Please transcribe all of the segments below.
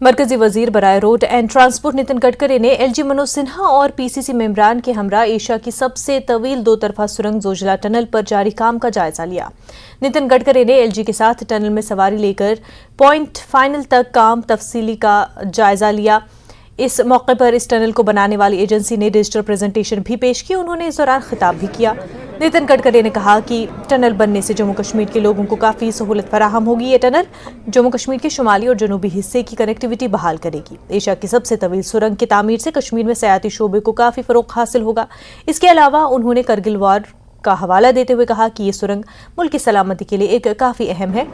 मरकजी वजीर बराए road and transport Nitin Gadkari ने एलजी मनोज सिन्हा और पीसीसी मेंबरान के हमरा एशिया की सबसे तवील दो तरफा सुरंग जोजिला टनल पर जारी काम का जायजा लिया। नितिन गडकरी ने एलजी के साथ टनल में सवारी लेकर पॉइंट फाइनल तक काम तफसीली का जायजा लिया। इस मौके पर इस टनल को बनाने वाली एजेंसी ने डिजिटल प्रेजेंटेशन भी पेश की। उन्होंने इस दौरान खिताब भी किया। नितिन गडकरी ने कहा कि टनल बनने से जम्मू कश्मीर के लोगों को काफ़ी सहूलत फराहम होगी। ये टनल जम्मू कश्मीर के शुमाली और जनूबी हिस्से की कनेक्टिविटी बहाल करेगी। एशिया की सबसे तवील सुरंग की तामीर से कश्मीर में सयाती शोबे को काफ़ी फ़रोग़ हासिल होगा। इसके अलावा उन्होंने करगिल वार का हवाला देते हुए कहा कि ये सुरंग मुल्क की सलामती के लिए एक काफ़ी अहम है।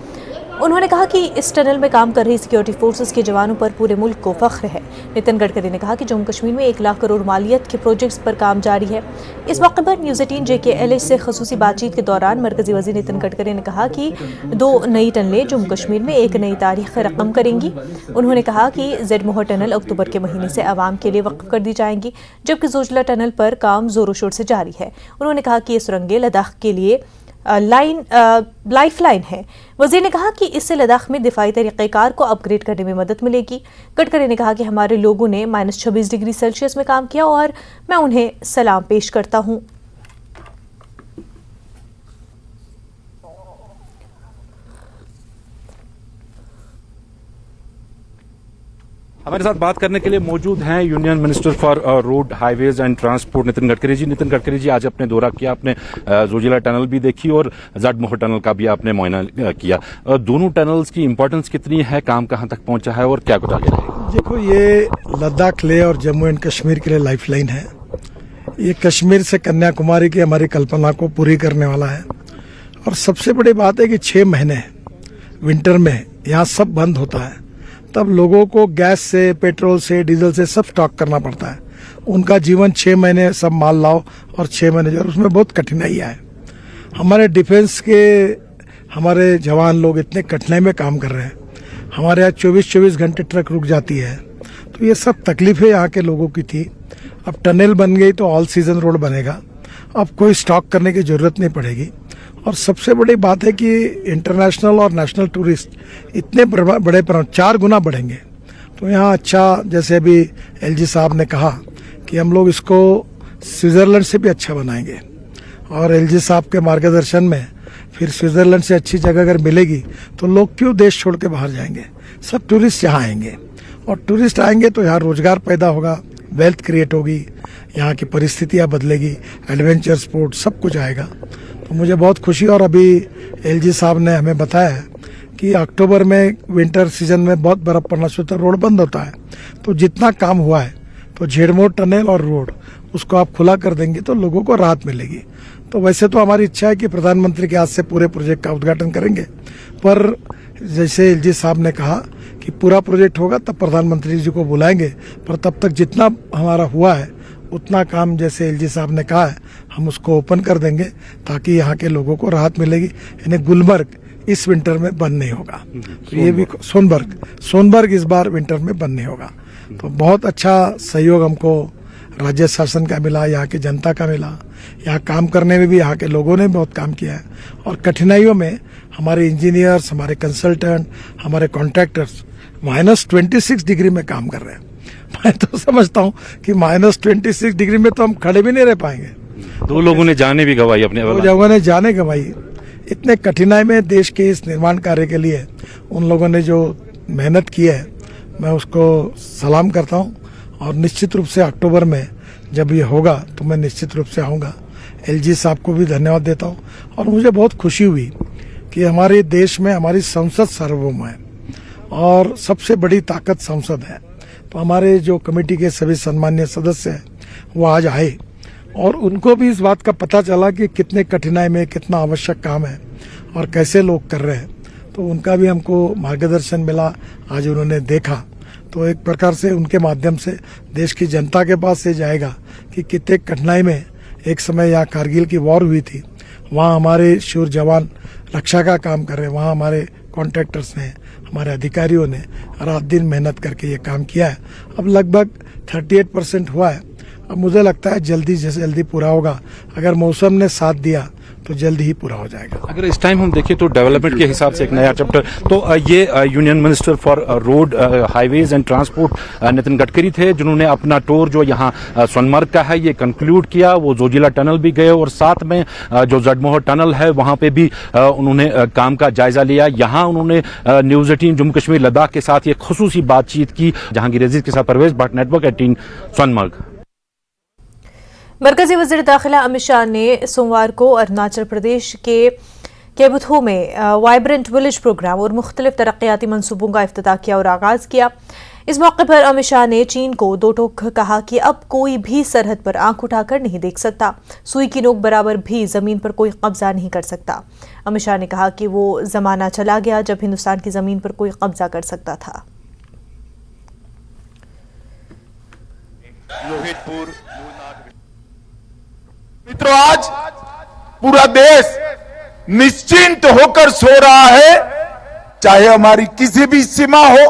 उन्होंने कहा कि इस टनल में काम कर रही सिक्योरिटी फोर्सेस के जवानों पर पूरे मुल्क को फख्र है। नितिन गडकरी ने कहा कि जम्मू कश्मीर में 1 लाख करोड़ मालियत के प्रोजेक्ट्स पर काम जारी है। इस मौके पर न्यूज़ 18 JKLH से खसूसी बातचीत के दौरान मरकजी वजीर नितिन गडकरी ने कहा कि 2 नई टनलें जम्मू कश्मीर में एक नई तारीख रकम करेंगी। उन्होंने कहा कि जेड मोहर टनल अक्टूबर के महीने से आवाम के लिए वक्फ कर दी जाएंगी, जबकि जोजिला टनल पर काम जोरों शोर से जारी है। उन्होंने कहा कि ये सुरंगें लद्दाख के लिए लाइफ लाइन है। वजीर ने कहा कि इससे लद्दाख में दिफाई तरीक़ेकार को अपग्रेड करने में मदद मिलेगी। गडकरी ने कहा कि हमारे लोगों ने -26 डिग्री सेल्सियस में काम किया और मैं उन्हें सलाम पेश करता हूँ। हमारे साथ बात करने के लिए मौजूद हैं union minister for road highways and transport Nitin Gadkari ji. Nitin Gadkari ji, आज आपने दौरा किया, आपने जोजिला टनल भी देखी और जेड मोहर टनल का भी आपने मुआयना किया। दोनों टनल्स की इंपॉर्टेंस कितनी है, काम कहां तक पहुंचा है और क्या कुछ आगे रहेगा? देखो, ये लद्दाख ले और जम्मू एंड कश्मीर के लिए लाइफलाइन है। ये कश्मीर से कन्याकुमारी की हमारी कल्पना को पूरी करने वाला है। और सबसे बड़ी बात है कि 6 महीने विंटर में यहाँ सब बंद होता है, तब लोगों को गैस से, पेट्रोल से, डीजल से सब स्टॉक करना पड़ता है। उनका जीवन 6 महीने सब माल लाओ और 6 महीने जो, उसमें बहुत कठिनाइयाँ है। हमारे डिफेंस के हमारे जवान लोग इतने कठिनाई में काम कर रहे हैं। हमारे यहाँ 24-24 घंटे ट्रक रुक जाती है, तो ये सब तकलीफें यहाँ के लोगों की थी। अब टनल बन गई तो ऑल सीजन रोड बनेगा, अब कोई स्टॉक करने की जरूरत नहीं पड़ेगी। और सबसे बड़ी बात है कि इंटरनेशनल और नेशनल टूरिस्ट इतने बड़े 4 गुना बढ़ेंगे। तो यहाँ अच्छा, जैसे अभी एलजी साहब ने कहा कि हम लोग इसको स्विट्जरलैंड से भी अच्छा बनाएंगे, और एलजी साहब के मार्गदर्शन में फिर स्विट्जरलैंड से अच्छी जगह अगर मिलेगी तो लोग क्यों देश छोड़ के बाहर जाएंगे। सब टूरिस्ट यहाँ आएंगे, और टूरिस्ट आएंगे तो यहाँ रोजगार पैदा होगा, वेल्थ क्रिएट होगी, यहाँ की परिस्थितियाँ बदलेगी, एडवेंचर स्पोर्ट सब कुछ आएगा। तो मुझे बहुत खुशी। और अभी एलजी साहब ने हमें बताया कि अक्टूबर में विंटर सीजन में बहुत बर्फ पड़ना शुरू होता है, रोड बंद होता है। तो जितना काम हुआ है तो झेड़मोड़ टनल और रोड उसको आप खुला कर देंगे तो लोगों को राहत मिलेगी। तो वैसे तो हमारी इच्छा है कि प्रधानमंत्री के हाथ से पूरे प्रोजेक्ट का उद्घाटन करेंगे, पर जैसे एलजी साहब ने कहा कि पूरा प्रोजेक्ट होगा तब प्रधानमंत्री जी को बुलाएंगे, पर तब तक जितना हमारा हुआ है उतना काम, जैसे एलजी साहब ने कहा है, हम उसको ओपन कर देंगे ताकि यहाँ के लोगों को राहत मिलेगी। यानी गुलमर्ग इस विंटर में बंद नहीं होगा, तो ये भी सोनबर्ग इस बार विंटर में बंद नहीं होगा। तो बहुत अच्छा सहयोग हमको राज्य शासन का मिला, यहाँ की जनता का मिला। यहाँ काम करने में भी यहाँ के लोगों ने बहुत काम किया है, और कठिनाइयों में हमारे इंजीनियर्स, हमारे कंसल्टेंट, हमारे कॉन्ट्रैक्टर्स -26 डिग्री में काम कर रहे हैं। मैं तो समझता हूँ कि -26 डिग्री में तो हम खड़े भी नहीं रह पाएंगे। 2 लोगों ने जाने भी गंवाई, अपने 2 लोगों ने जाने गंवाई। इतने कठिनाई में देश के इस निर्माण कार्य के लिए उन लोगों ने जो मेहनत की है, मैं उसको सलाम करता हूँ। और निश्चित रूप से अक्टूबर में जब ये होगा तो मैं निश्चित रूप से आऊँगा। एलजी साहब को भी धन्यवाद देता हूँ। और मुझे बहुत खुशी हुई कि हमारे देश में हमारी संसद सार्वभौम है और सबसे बड़ी ताकत संसद है। तो हमारे जो कमेटी के सभी सम्मानीय सदस्य हैं वो आज आए, और उनको भी इस बात का पता चला कि कितने कठिनाई में कितना आवश्यक काम है और कैसे लोग कर रहे हैं। तो उनका भी हमको मार्गदर्शन मिला, आज उन्होंने देखा। तो एक प्रकार से उनके माध्यम से देश की जनता के पास से जाएगा कि कितने कठिनाई में एक समय यहाँ कारगिल की वॉर हुई थी, वहाँ हमारे शूर जवान रक्षा का काम कर रहे हैं, वहाँ हमारे कॉन्ट्रैक्टर्स ने, हमारे अधिकारियों ने रात दिन मेहनत करके ये काम किया है। अब लगभग 38% हुआ है। अब मुझे लगता है जल्दी से जल्दी पूरा होगा। अगर मौसम ने साथ दिया तो जल्द ही पूरा हो जाएगा। अगर इस टाइम हम देखें तो डेवलपमेंट के हिसाब से एक नया चैप्टर, तो ये union minister for road highways and transport Nitin Gadkari थे, जिन्होंने अपना टूर जो यहाँ सोनमर्ग का है ये कंक्लूड किया। वो जोजिला टनल भी गए और साथ में जो जडमोहर टनल है वहां पे भी उन्होंने काम का जायजा लिया। यहाँ उन्होंने न्यूज 18 जम्मू कश्मीर लद्दाख के साथ ये खुसूसी बातचीत की। जहांगीर अजीज के साथ परवेज भट्ट, नेटवर्क 18 सोनमर्ग। मरकजी वज़ीर दाखिला अमित शाह ने सोमवार को अरुणाचल प्रदेश के केबुथू में वाइब्रेंट विलेज प्रोग्राम और मुख्तलिफ तरक्याती मनसूबों का इफ्तिताह किया और आगाज किया। इस मौके पर अमित शाह ने चीन को दो टोक कहा कि अब कोई भी सरहद पर आंख उठाकर नहीं देख सकता, सुई की नोक बराबर भी जमीन पर कोई कब्जा नहीं कर सकता। अमित शाह ने कहा कि वो जमाना चला गया जब हिंदुस्तान की जमीन पर कोई कब्जा कर सकता था। मित्रों, आज पूरा देश निश्चिंत होकर सो रहा है, चाहे हमारी किसी भी सीमा हो,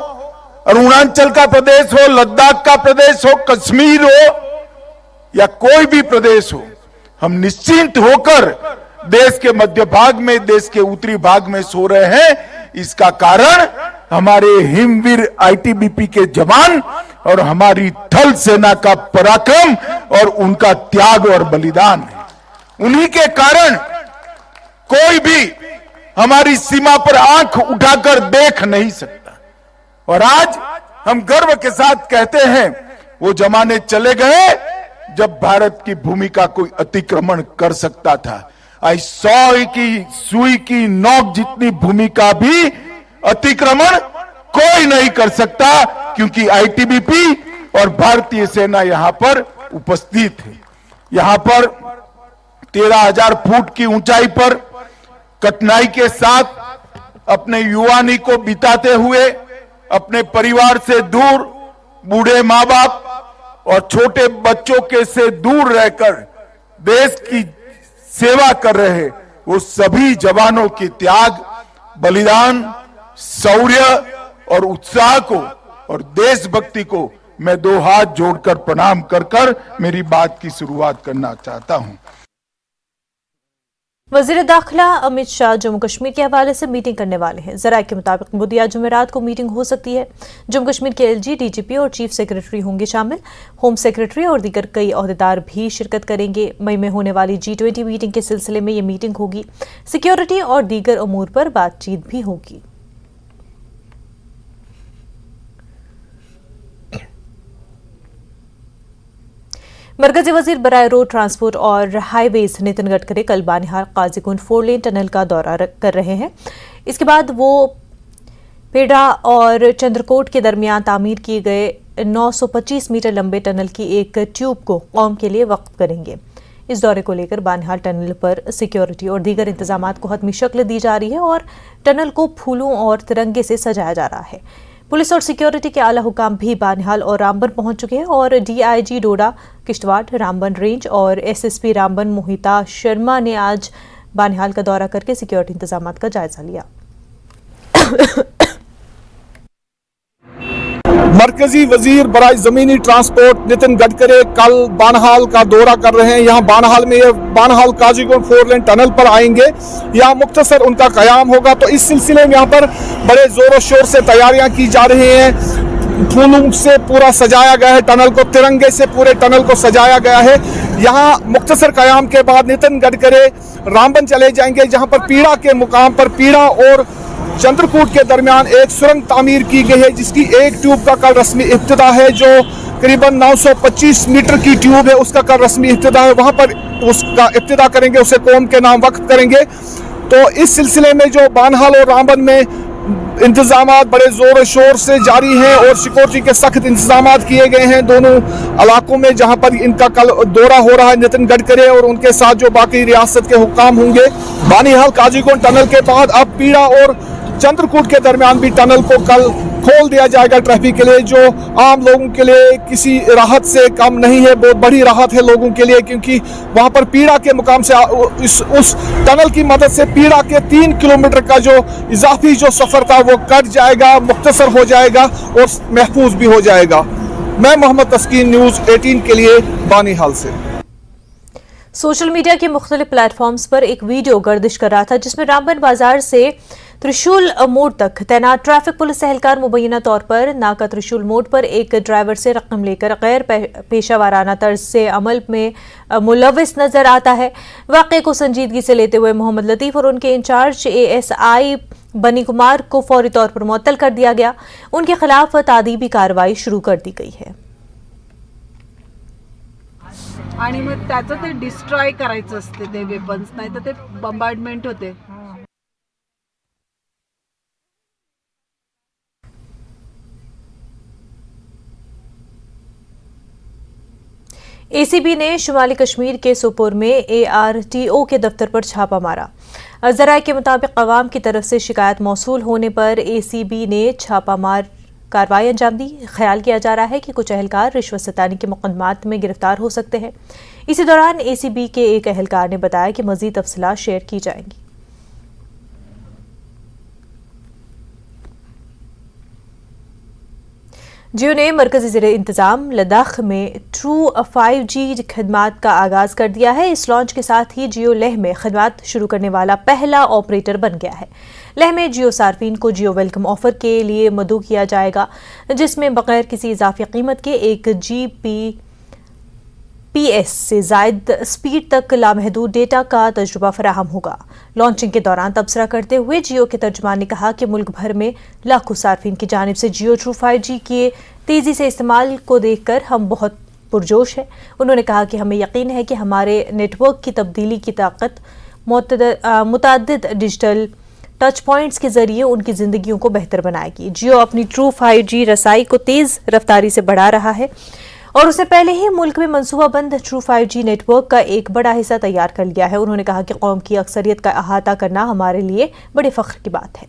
अरुणाचल का प्रदेश हो, लद्दाख का प्रदेश हो, कश्मीर हो या कोई भी प्रदेश हो, हम निश्चिंत होकर देश के मध्य भाग में, देश के उत्तरी भाग में सो रहे हैं। इसका कारण हमारे हिमवीर आईटीबीपी के जवान और हमारी थल सेना का पराक्रम और उनका त्याग और बलिदान है। उन्हीं के कारण कोई भी हमारी सीमा पर आंख उठाकर देख नहीं सकता। और आज हम गर्व के साथ कहते हैं, वो जमाने चले गए जब भारत की भूमि का कोई अतिक्रमण कर सकता था। आज सुई की नोक जितनी भूमि का भी अतिक्रमण कोई नहीं कर सकता, क्योंकि आईटीबीपी और भारतीय सेना यहां पर उपस्थित है। यहां पर 13,000 फुट की ऊंचाई पर कठिनाई के साथ अपने युवानी को बिताते हुए, अपने परिवार से दूर, बूढ़े माँ बाप और छोटे बच्चों के से दूर रहकर देश की सेवा कर रहे वो सभी जवानों की त्याग, बलिदान, शौर्य और उत्साह को और देशभक्ति को मैं दो हाथ जोड़कर प्रणाम कर मेरी बात की शुरुआत करना चाहता हूं। वज़ीर दाखिला अमित शाह जम्मू कश्मीर के हवाले से मीटिंग करने वाले हैं। जराये के मुताबिक बुधवार जुमेरात को मीटिंग हो सकती है। जम्मू कश्मीर के एलजी, डीजीपी और चीफ सेक्रेटरी होंगे शामिल। होम सेक्रेटरी और दीगर कई ओहदेदार भी शिरकत करेंगे। मई में होने वाली G20 मीटिंग के सिलसिले में ये मीटिंग होगी। सिक्योरिटी और दीगर अमूर पर बातचीत भी होगी। मरकजी वजीर बराए रोड ट्रांसपोर्ट और हाईवेज नितिन गडकरी कल बानिहाल काजीकुंड 4 लेन टनल का दौरा कर रहे हैं। इसके बाद वो पेड़ा और चंद्रकोट के दरमियान तामीर किए गए 925 मीटर लंबे टनल की एक ट्यूब को कौम के लिए वक्फ करेंगे। इस दौरे को लेकर बानिहाल टनल पर सिक्योरिटी और दीगर इंतजामात को हतमी शक्ल दी जा रही है और टनल को फूलों और तिरंगे से सजाया जा रहा है। पुलिस और सिक्योरिटी के आला हुकाम भी बानिहाल और रामबन पहुंच चुके हैं और डीआईजी डोडा किश्तवाड़, रामबन रेंज और एसएसपी रामबन मोहिता शर्मा ने आज बानिहाल का दौरा करके सिक्योरिटी इंतजामात का जायजा लिया। मरकजी वजीर बराए जमीनी ट्रांसपोर्ट नितिन गडकरी कल बानहाल का दौरा कर रहे हैं। यहाँ बानहाल में ये बानहाल काजीकुंड 4 लेन टनल पर आएंगे। यहाँ मुख्तसर उनका कयाम होगा। तो इस सिलसिले में यहाँ पर बड़े जोरों शोर से तैयारियां की जा रही हैं। फूलों से पूरा सजाया गया है टनल को, तिरंगे से पूरे टनल को सजाया गया है। यहाँ मुख्तसर कयाम के बाद नितिन गडकरी रामबन चले जाएंगे, जहाँ पर पीड़ा के मुकाम पर पीड़ा और चंद्रकूट के दरमियान एक सुरंग तामीर की गई है, जिसकी एक ट्यूब का कल रस्मी इब्तिदा है। जो करीबन 925 मीटर की ट्यूब है, उसका कल रस्मी इब्तिदा है। वहां पर उसका इब्तिदा करेंगे, उसे कौम के नाम वक्त करेंगे। तो इस सिलसिले में जो बानहाल और रामबन में इंतजामात बड़े जोर शोर से जारी हैं और सिक्योरिटी के सख्त इंतजामात किए गए हैं दोनों इलाकों में, जहां पर इनका कल दौरा हो रहा है नितिन गडकरी और उनके साथ जो बाकी रियासत के हुक्काम होंगे। बानिहाल काजीकुंड टनल के बाद अब पीड़ा और चंद्रकूट के दरमियान भी टनल को कल खोल दिया जाएगा ट्रैफिक के लिए, जो आम लोगों के लिए किसी राहत से कम नहीं है, बहुत बड़ी राहत है लोगों के लिए, क्योंकि वहां पर पीड़ा के मुकाम से उस टनल की मदद से पीड़ा के 3 किलोमीटर का जो इजाफी जो सफर था वो कट जाएगा, मुख्तसर हो जाएगा और महफूज भी हो जाएगा। मैं मोहम्मद तस्कीन, न्यूज 18 के लिए बानिहाल से। सोशल मीडिया के मुख्तलिफ प्लेटफॉर्म्स पर एक वीडियो गर्दिश कर रहा था जिसमें रामबन बाजार से त्रिशूल मोड़ तक तैनात ट्रैफिक पुलिस एहलकार मुबैना तौर पर नाका त्रिशूल मोड़ पर एक ड्राइवर से रकम लेकर गैर पेशा वाराना तर्ज से अमल में मुलविस नजर आता है। वाक़े को संजीदगी से लेते हुए मोहम्मद लतीफ़ और उनके इंचार्ज ASI बनी कुमार को फौरी तौर पर मुअत्तल कर दिया गया। उनके खिलाफ तादीबी कार्रवाई शुरू कर दी गई है। आणि मग त्याचं ते डिस्ट्रॉय करायचं असते ते वेपन्स, नाही तर ते बंबार्डमेंट होते। ACB ने शुमाली कश्मीर के सोपोर में ARTO के दफ्तर पर छापा मारा। ज़राए के मुताबिक अवाम की तरफ से शिकायत मौसूल होने पर ACB ने छापामार कार्रवाई अंजाम दी। ख्याल किया जा रहा है कि कुछ एहलकार रिश्वत सतानी के मुकदमात में गिरफ्तार हो सकते हैं। इसी दौरान ACB के एक एहलकार ने बताया कि मजीद तफसीलात शेयर की जाएंगी। जियो ने मरकजी ज़ेरे इंतज़ाम लद्दाख में ट्रू 5G खदमात का आगाज़ कर दिया है। इस लॉन्च के साथ ही जियो लेह में खदमात शुरू करने वाला पहला ऑपरेटर बन गया है। लेह में जियो सार्फिन को जियो वेलकम ऑफर के लिए मदऊ किया जाएगा, जिसमें बगैर किसी इजाफी कीमत के 1 Gbps से जायद स्पीड तक लामहदूद डेटा का तजुर्बा फराहम होगा। लॉन्चिंग के दौरान तबसरा करते हुए जियो के तर्जुमान ने कहा कि मुल्क भर में लाखों सार्फिन की जानिब से जियो ट्रू 5G के तेज़ी से इस्तेमाल को देखकर हम बहुत पुरजोश है। उन्होंने कहा कि हमें यकीन है कि हमारे नेटवर्क की तब्दीली की ताकत मुतअद्दिद डिजिटल टच पॉइंट्स के जरिए उनकी जिंदगियों को बेहतर बनाएगी। जियो अपनी ट्रू 5G रसाई को तेज रफ्तारी से बढ़ा रहा है और उसने पहले ही मुल्क में मनसूबाबंद ट्रू 5G नेटवर्क का एक बड़ा हिस्सा तैयार कर लिया है। उन्होंने कहा कि कौम की अक्सरियत का अहाता करना हमारे लिए बड़े फख्र की बात है।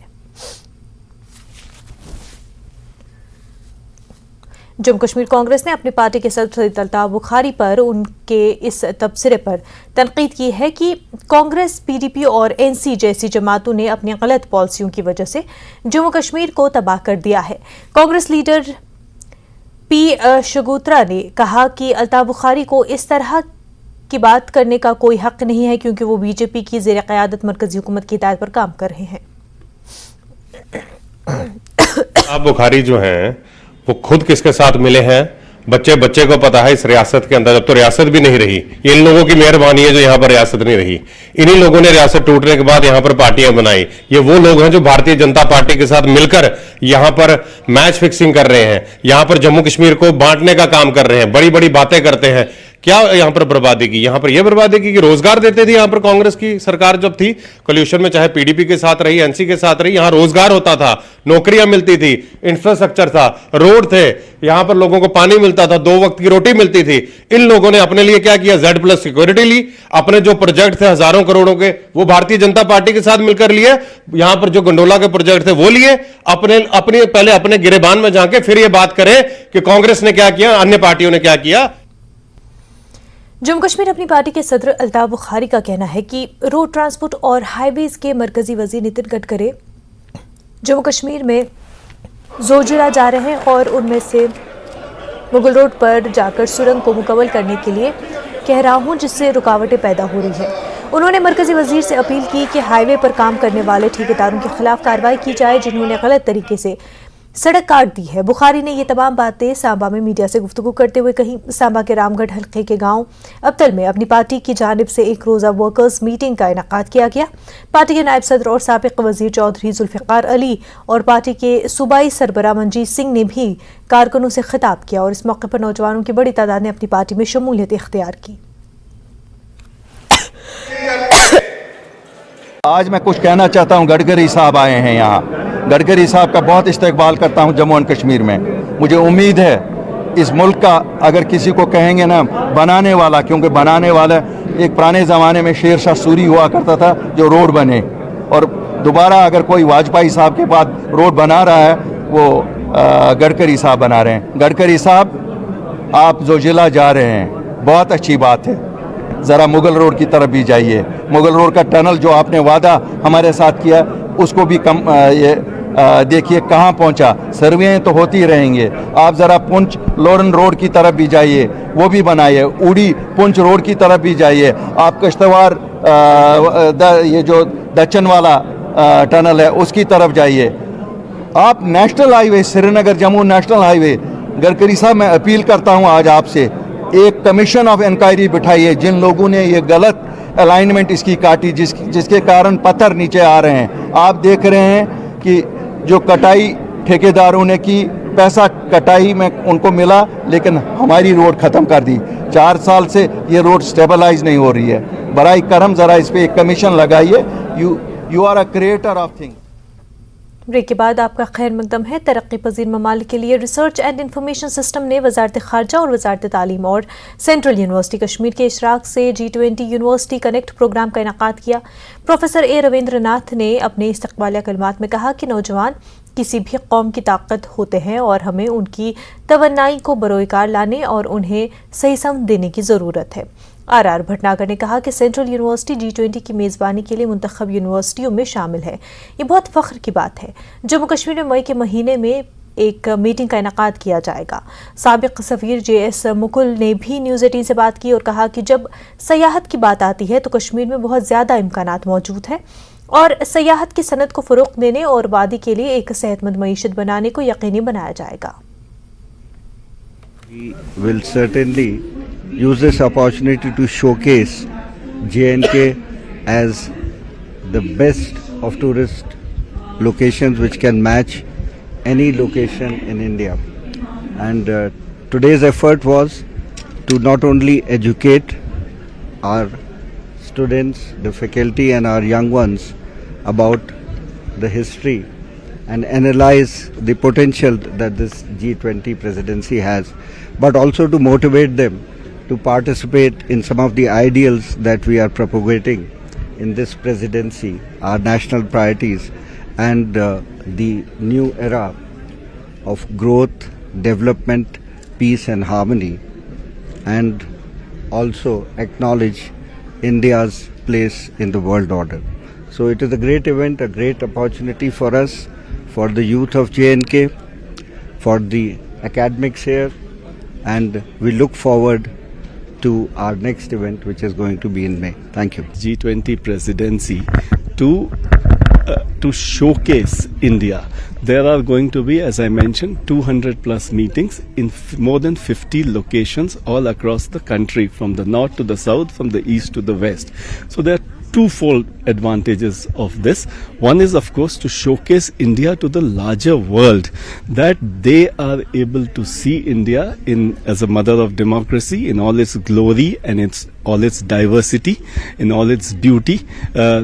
जम्मू कश्मीर कांग्रेस ने अपनी पार्टी के सदर सईद अल्ताफ बुखारी पर उनके इस तबसरे पर तनकीद की है कि कांग्रेस, PDP और NC जैसी जमातों ने अपनी गलत पॉलिसियों की वजह से जम्मू कश्मीर को तबाह कर दिया है। कांग्रेस लीडर P शगुत्रा ने कहा कि अल्ताफ बुखारी को इस तरह की बात करने का कोई हक नहीं है क्योंकि वो BJP की ज़ेर क़यादत मरकजी हुकूमत की हिदायत पर काम कर रहे हैं। आप बुखारी जो हैं वो खुद किसके साथ मिले हैं, बच्चे को पता है इस रियासत के अंदर जब तो रियासत भी नहीं रही, ये इन लोगों की मेहरबानी है जो यहां पर रियासत नहीं रही। इन्हीं लोगों ने रियासत टूटने के बाद यहां पर पार्टियां बनाई। ये वो लोग हैं जो भारतीय जनता पार्टी के साथ मिलकर यहां पर मैच फिक्सिंग कर रहे हैं, यहां पर जम्मू कश्मीर को बांटने का काम कर रहे हैं, बड़ी बड़ी बातें करते हैं। क्या यहां पर बर्बादी की? यहां पर यह बर्बादी की कि रोजगार देते थे यहां पर कांग्रेस की सरकार जब थी कोल्यूशन में, चाहे PDP के साथ रही, NC के साथ रही, यहां रोजगार होता था, नौकरियां मिलती थी, इंफ्रास्ट्रक्चर था, रोड थे, यहां पर लोगों को पानी मिलता था, 2 वक्त की रोटी मिलती थी। इन लोगों ने अपने लिए क्या किया? Z+ सिक्योरिटी ली, अपने जो प्रोजेक्ट थे हजारों करोड़ों के वो भारतीय जनता पार्टी के साथ मिलकर लिए, यहां पर जो गंडोला के प्रोजेक्ट थे वो लिए, पहले अपने गिरेबान में जाके फिर ये बात करें कि कांग्रेस ने क्या किया, अन्य पार्टियों ने क्या किया। जम्मू कश्मीर अपनी पार्टी के सदर अल्ताफ बुखारी का कहना है कि रोड ट्रांसपोर्ट और हाईवेज के मरकजी वजीर नितिन गडकरी जम्मू कश्मीर में जोजिला जा रहे हैं और उनमें से मुगल रोड पर जाकर सुरंग को मुकम्मल करने के लिए कह रहा हूं, जिससे रुकावटें पैदा हो रही है। उन्होंने मरकजी वजीर से अपील की कि हाईवे पर काम करने वाले ठेकेदारों के खिलाफ कार्रवाई की जाए जिन्होंने गलत तरीके से सड़क काट दी है। बुखारी ने ये तमाम बातें सांबा में मीडिया से गुफ्तगू करते हुए कही। सांबा के रामगढ़ हल्के के गांव अबतल में अपनी पार्टी की जानिब से एक रोज़ा वर्कर्स मीटिंग का इनेकाद किया गया। पार्टी के नायब सदर और साबिक वजीर चौधरी जुल्फ़िकार अली और पार्टी के सूबाई सरबराह मनजीत सिंह ने भी कारकुनों से खिताब किया और इस मौके पर नौजवानों की बड़ी तादाद ने अपनी पार्टी में शमूलियत इख्तियार की। आज मैं कुछ कहना चाहता हूं, गडकरी साहब आए हैं यहाँ। गडकरी साहब का बहुत इस्तकबाल करता हूं जम्मू एंड कश्मीर में। मुझे उम्मीद है इस मुल्क का अगर किसी को कहेंगे ना बनाने वाला, क्योंकि बनाने वाला एक पुराने ज़माने में शेर शाह सूरी हुआ करता था जो रोड बने, और दोबारा अगर कोई वाजपेयी साहब के बाद रोड बना रहा है वो गडकरी साहब बना रहे हैं। गडकरी साहब आप जोजिला जा रहे हैं, बहुत अच्छी बात है, ज़रा मुगल रोड की तरफ भी जाइए। मुगल रोड का टनल जो आपने वादा हमारे साथ किया उसको भी देखिए कहाँ पहुँचा। सर्वे तो होती रहेंगे। आप ज़रा पुंछ लोरन रोड की तरफ भी जाइए, वो भी बनाइए। उड़ी पुंछ रोड की तरफ भी जाइए। आप कश्तवार ये जो दच्चन वाला टनल है उसकी तरफ जाइए। आप national highway Srinagar Jammu national highway, Gadkari साहब मैं अपील करता हूं आज आपसे, एक कमीशन ऑफ इंक्वायरी बिठाइए। जिन लोगों ने ये गलत अलाइनमेंट इसकी काटी, जिसके कारण पत्थर नीचे आ रहे हैं। आप देख रहे हैं कि जो कटाई ठेकेदारों ने की, पैसा कटाई में उनको मिला, लेकिन हमारी रोड ख़त्म कर दी। 4 साल से ये रोड स्टेबलाइज नहीं हो रही है। बराए करम ज़रा इस पर एक कमीशन लगाइए। You are a creator of things. Break के बाद आपका खैर मकदम है। तरक्की पजीर ममालिक के लिए रिसर्च एंड इंफॉर्मेशन सिस्टम ने वजारत खारजा और वजारत तालीम और सेंट्रल यूनिवर्सिटी कश्मीर के इशराक से G20 यूनिवर्सिटी कनेक्ट प्रोग्राम का इनेकाद किया। प्रोफेसर ए रविंद्र नाथ ने अपने इस्तकबालिया कलमात में कहा कि नौजवान किसी भी कौम की ताकत होते हैं और हमें उनकी तवन्नाई को बरोकार लाने और उन्हें सही समझ देने की ज़रूरत है। RR भटनागर ने कहा कि सेंट्रल यूनिवर्सिटी G20 की मेज़बानी के लिए मुंतखब यूनिवर्सिटियों में शामिल है। ये बहुत फ़ख्र की बात है। जम्मू कश्मीर में मई के महीने में एक मीटिंग का इनेकाद किया जाएगा। साबिक सफ़ीर JS मुकुल ने भी न्यूज़ 18 से बात की और कहा कि जब सयाहत की बात आती है तो कश्मीर में बहुत ज़्यादा इम्कानात मौजूद हैं और सयाहत की सनत को फ़रोग़ देने और वादी के लिए एक सेहतमंद मईशत बनाने को यकीनी बनाया जाएगा। We will certainly use this opportunity to showcase J&K as the best of tourist locations which can match any location in India. And today's effort was to not only educate our students, the faculty and our young ones about the history and analyze the potential that this G20 presidency has, but also to motivate them to participate in some of the ideals that we are propagating in this presidency, our national priorities and the new era of growth, development, peace and harmony, and also acknowledge India's place in the world order. So it is a great event, a great opportunity for us, for the youth of J&K, for the academics here, and we look forward to our next event which is going to be in May. Thank you. G20 presidency to showcase India. There are going to be, as I mentioned, 200 plus meetings in more than 50 locations all across the country, from the north to the south, from the east to the west. So there are twofold advantages of this. One is, of course, to showcase India to the larger world, that they are able to see India as a mother of democracy in all its glory and all its diversity, in all its beauty.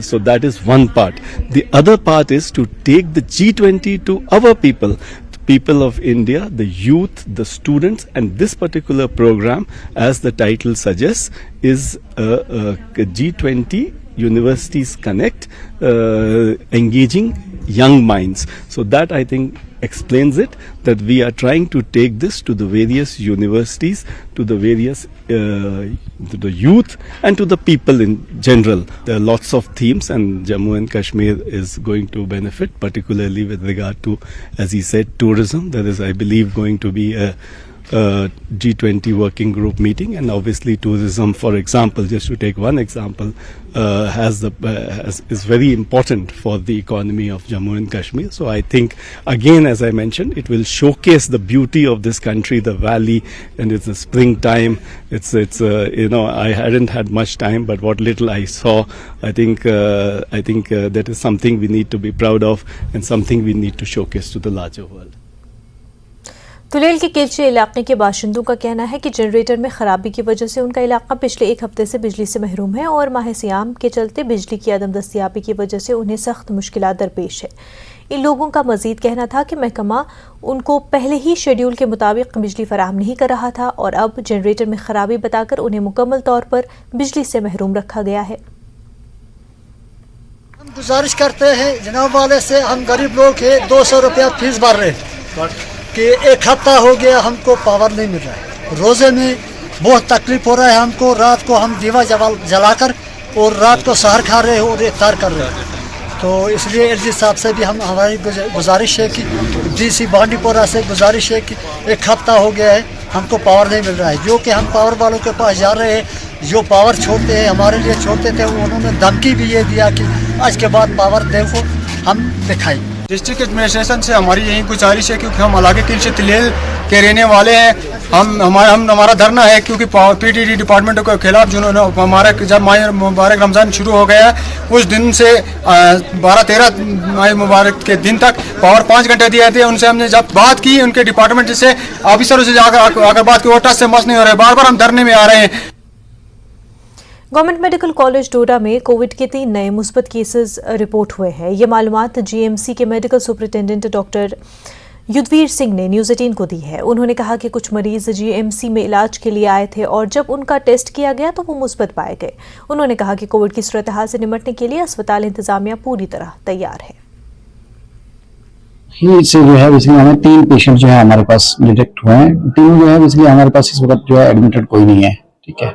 So that is one part. The other part is to take the G20 to our people of India, the youth, the students, and this particular program, as the title suggests, is a G20 Universities Connect, engaging young minds. So that, I think, explains it, that we are trying to take this to the various universities, to the various to the youth and to the people in general. There are lots of themes, and Jammu and Kashmir is going to benefit, particularly with regard to, as he said, tourism. There is, I believe, going to be a G20 working group meeting, and obviously tourism, for example, just to take one example, is very important for the economy of Jammu and Kashmir. So I think, again, as I mentioned, it will showcase the beauty of this country, the valley, and it's a springtime. It's I hadn't had much time, but what little I saw, I think that is something we need to be proud of and something we need to showcase to the larger world. तुलेल के केलचे इलाके के बाशिंदों का कहना है कि generator में खराबी की वजह से उनका इलाका पिछले एक हफ्ते से बिजली से महरूम है और माह सियाम के चलते बिजली की अदम दस्तियाबी की वजह से उन्हें सख्त मुश्किलात दरपेश है। इन लोगों का मजीद कहना था कि महकमा उनको पहले ही शेड्यूल के मुताबिक बिजली फराहम नहीं कर रहा था और अब जनरेटर में खराबी बताकर उन्हें मुकम्मल तौर पर बिजली से महरूम रखा गया है। हम गुजारिश करते हैं जनाब वाले से, हम गरीब लोग हैं, 200 रुपया फीस भर रहे हैं कि एक हफ्ता हो गया हमको पावर नहीं मिल रहा है। रोज़े में बहुत तकलीफ हो रहा है हमको। रात को हम दीवा जलाकर और रात को सहर खा रहे हैं और इफ्तार कर रहे हैं तो इसलिए एलजी साहब से भी हमारी गुजारिश है कि डीसी बांडीपोरा से गुजारिश है कि 1 हफ्ता हो गया है हमको पावर नहीं मिल रहा है, जो कि हम पावर वालों के पास जा रहे हैं, जो पावर छोड़ते हैं हमारे लिए छोड़ते थे, उन्होंने धमकी भी ये दिया कि आज के बाद पावर देखो हम दिखाई। डिस्ट्रिक्ट एडमिनिस्ट्रेशन से हमारी यही गुजारिश है, क्योंकि हम इलाके के तिलेल के रहने वाले हैं, हमारा धरना है क्योंकि पीटीडी डिपार्टमेंट के खिलाफ जिन्होंने हमारा जब माह मुबारक रमज़ान शुरू हो गया उस दिन से 12-13 माह मुबारक के दिन तक पावर 5 घंटे दिए थे। उनसे हमने जब बात की उनके डिपार्टमेंट से ऑफिसरों से अगर बात की वो टच से मस नहीं हो रहे, बार बार हम धरने में आ रहे हैं। गवर्नमेंट मेडिकल कॉलेज डोडा में कोविड के 3 नए मुस्बत केसेस रिपोर्ट हुए हैं। ये मालूमात जीएमसी के medical superintendent doctor Yudhvir Singh ने न्यूज़ 18 को दी है। उन्होंने कहा कि कुछ मरीज जीएमसी में इलाज के लिए आए थे और जब उनका टेस्ट किया गया तो वो मुस्बत पाए गए। उन्होंने कहा कि कोविड की सूरत हाल से निपटने के लिए अस्पताल इंतजामिया पूरी तरह तैयार है। इससे जो है बेसिकली हमें 3 पेशेंट जो है हमारे पास डिटेक्ट हुए हैं। 3 जो है बेसिकली हमारे पास इस वक्त जो है एडमिटेड कोई नहीं है, ठीक है,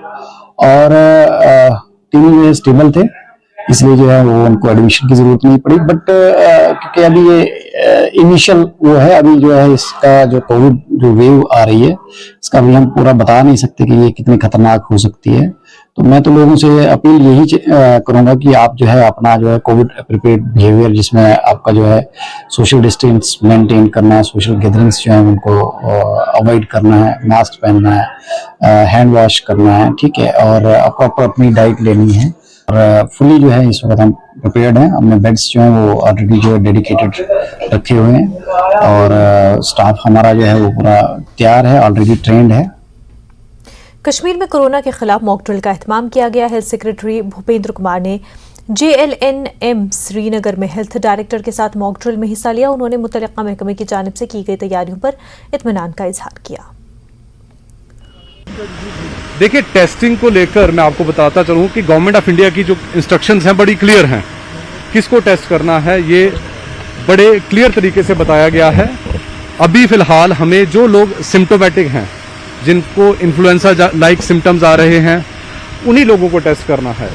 और 3 जो है स्टेबल थे, इसलिए जो है वो उनको एडमिशन की जरूरत नहीं पड़ी। बट क्योंकि अभी ये इनिशियल वो है, अभी जो है इसका जो कोविड जो वेव आ रही है इसका भी हम पूरा बता नहीं सकते कि ये कितनी खतरनाक हो सकती है। तो मैं तो लोगों से अपील यही करूंगा कि आप जो है अपना जो है कोविड प्रिपेयर्ड बिहेवियर, जिसमें आपका जो है सोशल डिस्टेंस मेंटेन करना है, सोशल गैदरिंग्स जो है उनको अवॉइड करना है, मास्क पहनना है, हैंड वॉश करना है, ठीक है, और प्रॉपर अपनी डाइट लेनी है। और फुली जो है इस वक्त हम प्रिपेयर्ड हैं। हमने बेड्स जो हैं वो ऑलरेडी जो है डेडिकेटेड रखे हुए हैं और स्टाफ हमारा जो है वो पूरा तैयार है, ऑलरेडी ट्रेंड है। कश्मीर में कोरोना के खिलाफ मॉक ड्रिल का एहतमाम किया गया। हेल्थ सेक्रेटरी भूपेंद्र कुमार ने JLNM श्रीनगर में हेल्थ डायरेक्टर के साथ मॉक ड्रिल में हिस्सा लिया। उन्होंने मुतल्लिका महकमे की जानिब से की गई तैयारियों पर इत्मीनान का इजहार किया। देखिए, टेस्टिंग को लेकर मैं आपको बताता चलूं कि गवर्नमेंट ऑफ इंडिया की जो इंस्ट्रक्शंस हैं बड़ी क्लियर हैं। किसको टेस्ट करना है ये बड़े क्लियर तरीके से बताया गया है। अभी फिलहाल हमें जो लोग सिम्टोमेटिक हैं, जिनको इन्फ्लुएंजा लाइक सिम्टम्स आ रहे हैं, उन्हीं लोगों को टेस्ट करना है,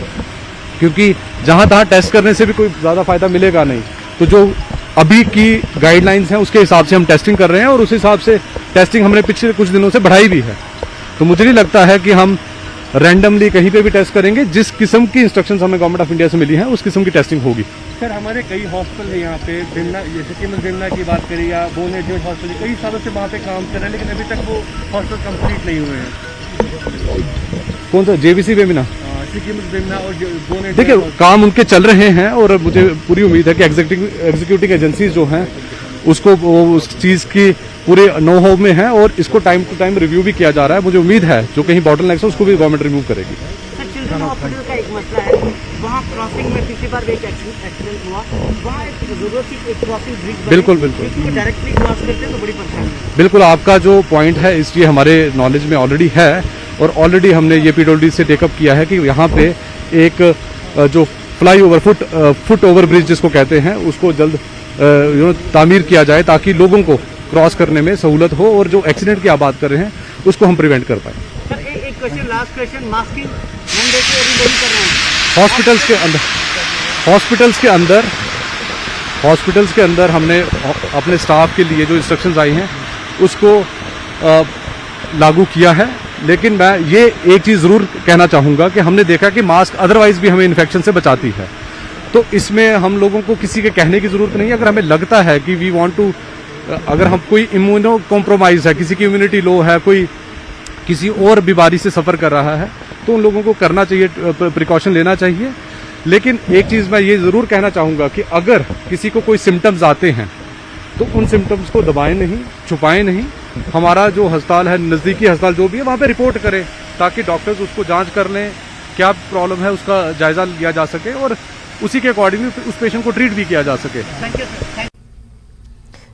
क्योंकि जहां तहां टेस्ट करने से भी कोई ज़्यादा फायदा मिलेगा नहीं। तो जो अभी की गाइडलाइंस हैं उसके हिसाब से हम टेस्टिंग कर रहे हैं और उस हिसाब से टेस्टिंग हमने पिछले कुछ दिनों से बढ़ाई भी है। तो मुझे नहीं लगता है कि हम रैंडमली कहीं पे भी टेस्ट करेंगे। जिस किस्म की इंस्ट्रक्शंस हमें गवर्नमेंट ऑफ इंडिया से मिली हैं उस किस्म की टेस्टिंग होगी। सर, हमारे कई हॉस्पिटल है यहाँ पे, जैसे कि बिमना की बात करें या बोन एडवर्ड हॉस्पिटल, कई सालों से वहाँ पे काम कर रहे हैं, लेकिन अभी तक वो हॉस्पिटल कंप्लीट नहीं हुए हैं। कौन सा? JBC बिमना और बोन। देखिए, काम उनके चल रहे हैं और मुझे पूरी उम्मीद है कि एग्जीक्यूटिव एजेंसीज जो हैं उसको उस चीज़ की पूरे नो हाउ में है और इसको टाइम टू टाइम रिव्यू भी किया जा रहा है। मुझे उम्मीद है जो कहीं बॉटलनेक्स है उसको भी गवर्नमेंट रिमूव करेगी। चिल्ड्रन हॉस्पिटल का एक मसला है, वहाँ क्रॉसिंग में पिछली बार एक एक्सीडेंट हुआ, वहाँ एक जरूरत थी एक क्रॉसिंग ब्रिज। बिल्कुल डायरेक्टली क्रॉस करते हैं तो बड़ी परेशानी है। बिल्कुल, आपका जो पॉइंट है इसलिए हमारे नॉलेज में ऑलरेडी है और ऑलरेडी हमने ये PWD से टेकअप किया है कि यहाँ पे एक जो फ्लाईओवर फुट ओवर ब्रिज जिसको कहते हैं उसको जल्द तामीर किया जाए ताकि लोगों को क्रॉस करने में सहूलत हो और जो एक्सीडेंट की आप बात कर रहे हैं उसको हम प्रिवेंट कर पाए। सर, एक question, last question, masking mandatory अभी नहीं कर रहे हैं हॉस्पिटल्स के अंदर हमने अपने स्टाफ के लिए जो इंस्ट्रक्शंस आई हैं उसको लागू किया है। लेकिन मैं ये एक चीज़ ज़रूर कहना चाहूँगा कि हमने देखा कि मास्क अदरवाइज भी हमें इन्फेक्शन से बचाती है, तो इसमें हम लोगों को किसी के कहने की ज़रूरत नहीं है। अगर हमें लगता है कि वी वांट टू, अगर हम कोई इम्यूनो कॉम्प्रोमाइज़ है, किसी की इम्यूनिटी लो है, कोई किसी और बीमारी से सफ़र कर रहा है, तो उन लोगों को करना चाहिए, प्रिकॉशन लेना चाहिए। लेकिन एक चीज़ मैं ये ज़रूर कहना चाहूँगा कि अगर किसी को कोई सिम्टम्स आते हैं तो उन सिम्टम्स को दबाएं नहीं, छुपाएं नहीं। हमारा जो अस्पताल है, नज़दीकी अस्पताल जो भी है, वहाँ पे रिपोर्ट करें ताकि डॉक्टर्स उसको जांच कर लें, क्या प्रॉब्लम है उसका जायज़ा लिया जा सके और उसी के अकॉर्डिंगली उस पेशेंट को ट्रीट भी किया जा सके।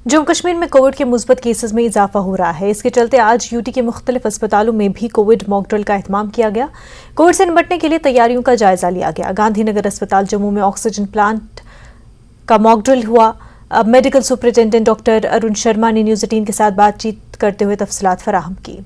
जम्मू कश्मीर में कोविड के मुस्बत केसेस में इजाफा हो रहा है। इसके चलते आज यूटी के मुख्तलिफ अस्पतालों में भी कोविड मॉक ड्रिल का एहतमाम किया गया। कोविड से निपटने के लिए तैयारियों का जायजा लिया गया। गांधीनगर अस्पताल जम्मू में ऑक्सीजन प्लांट का मॉक ड्रिल हुआ। अब medical superintendent doctor Arun Sharma ने न्यूज़ 18 के साथ बातचीत करते हुए तफसीलात फराहम की।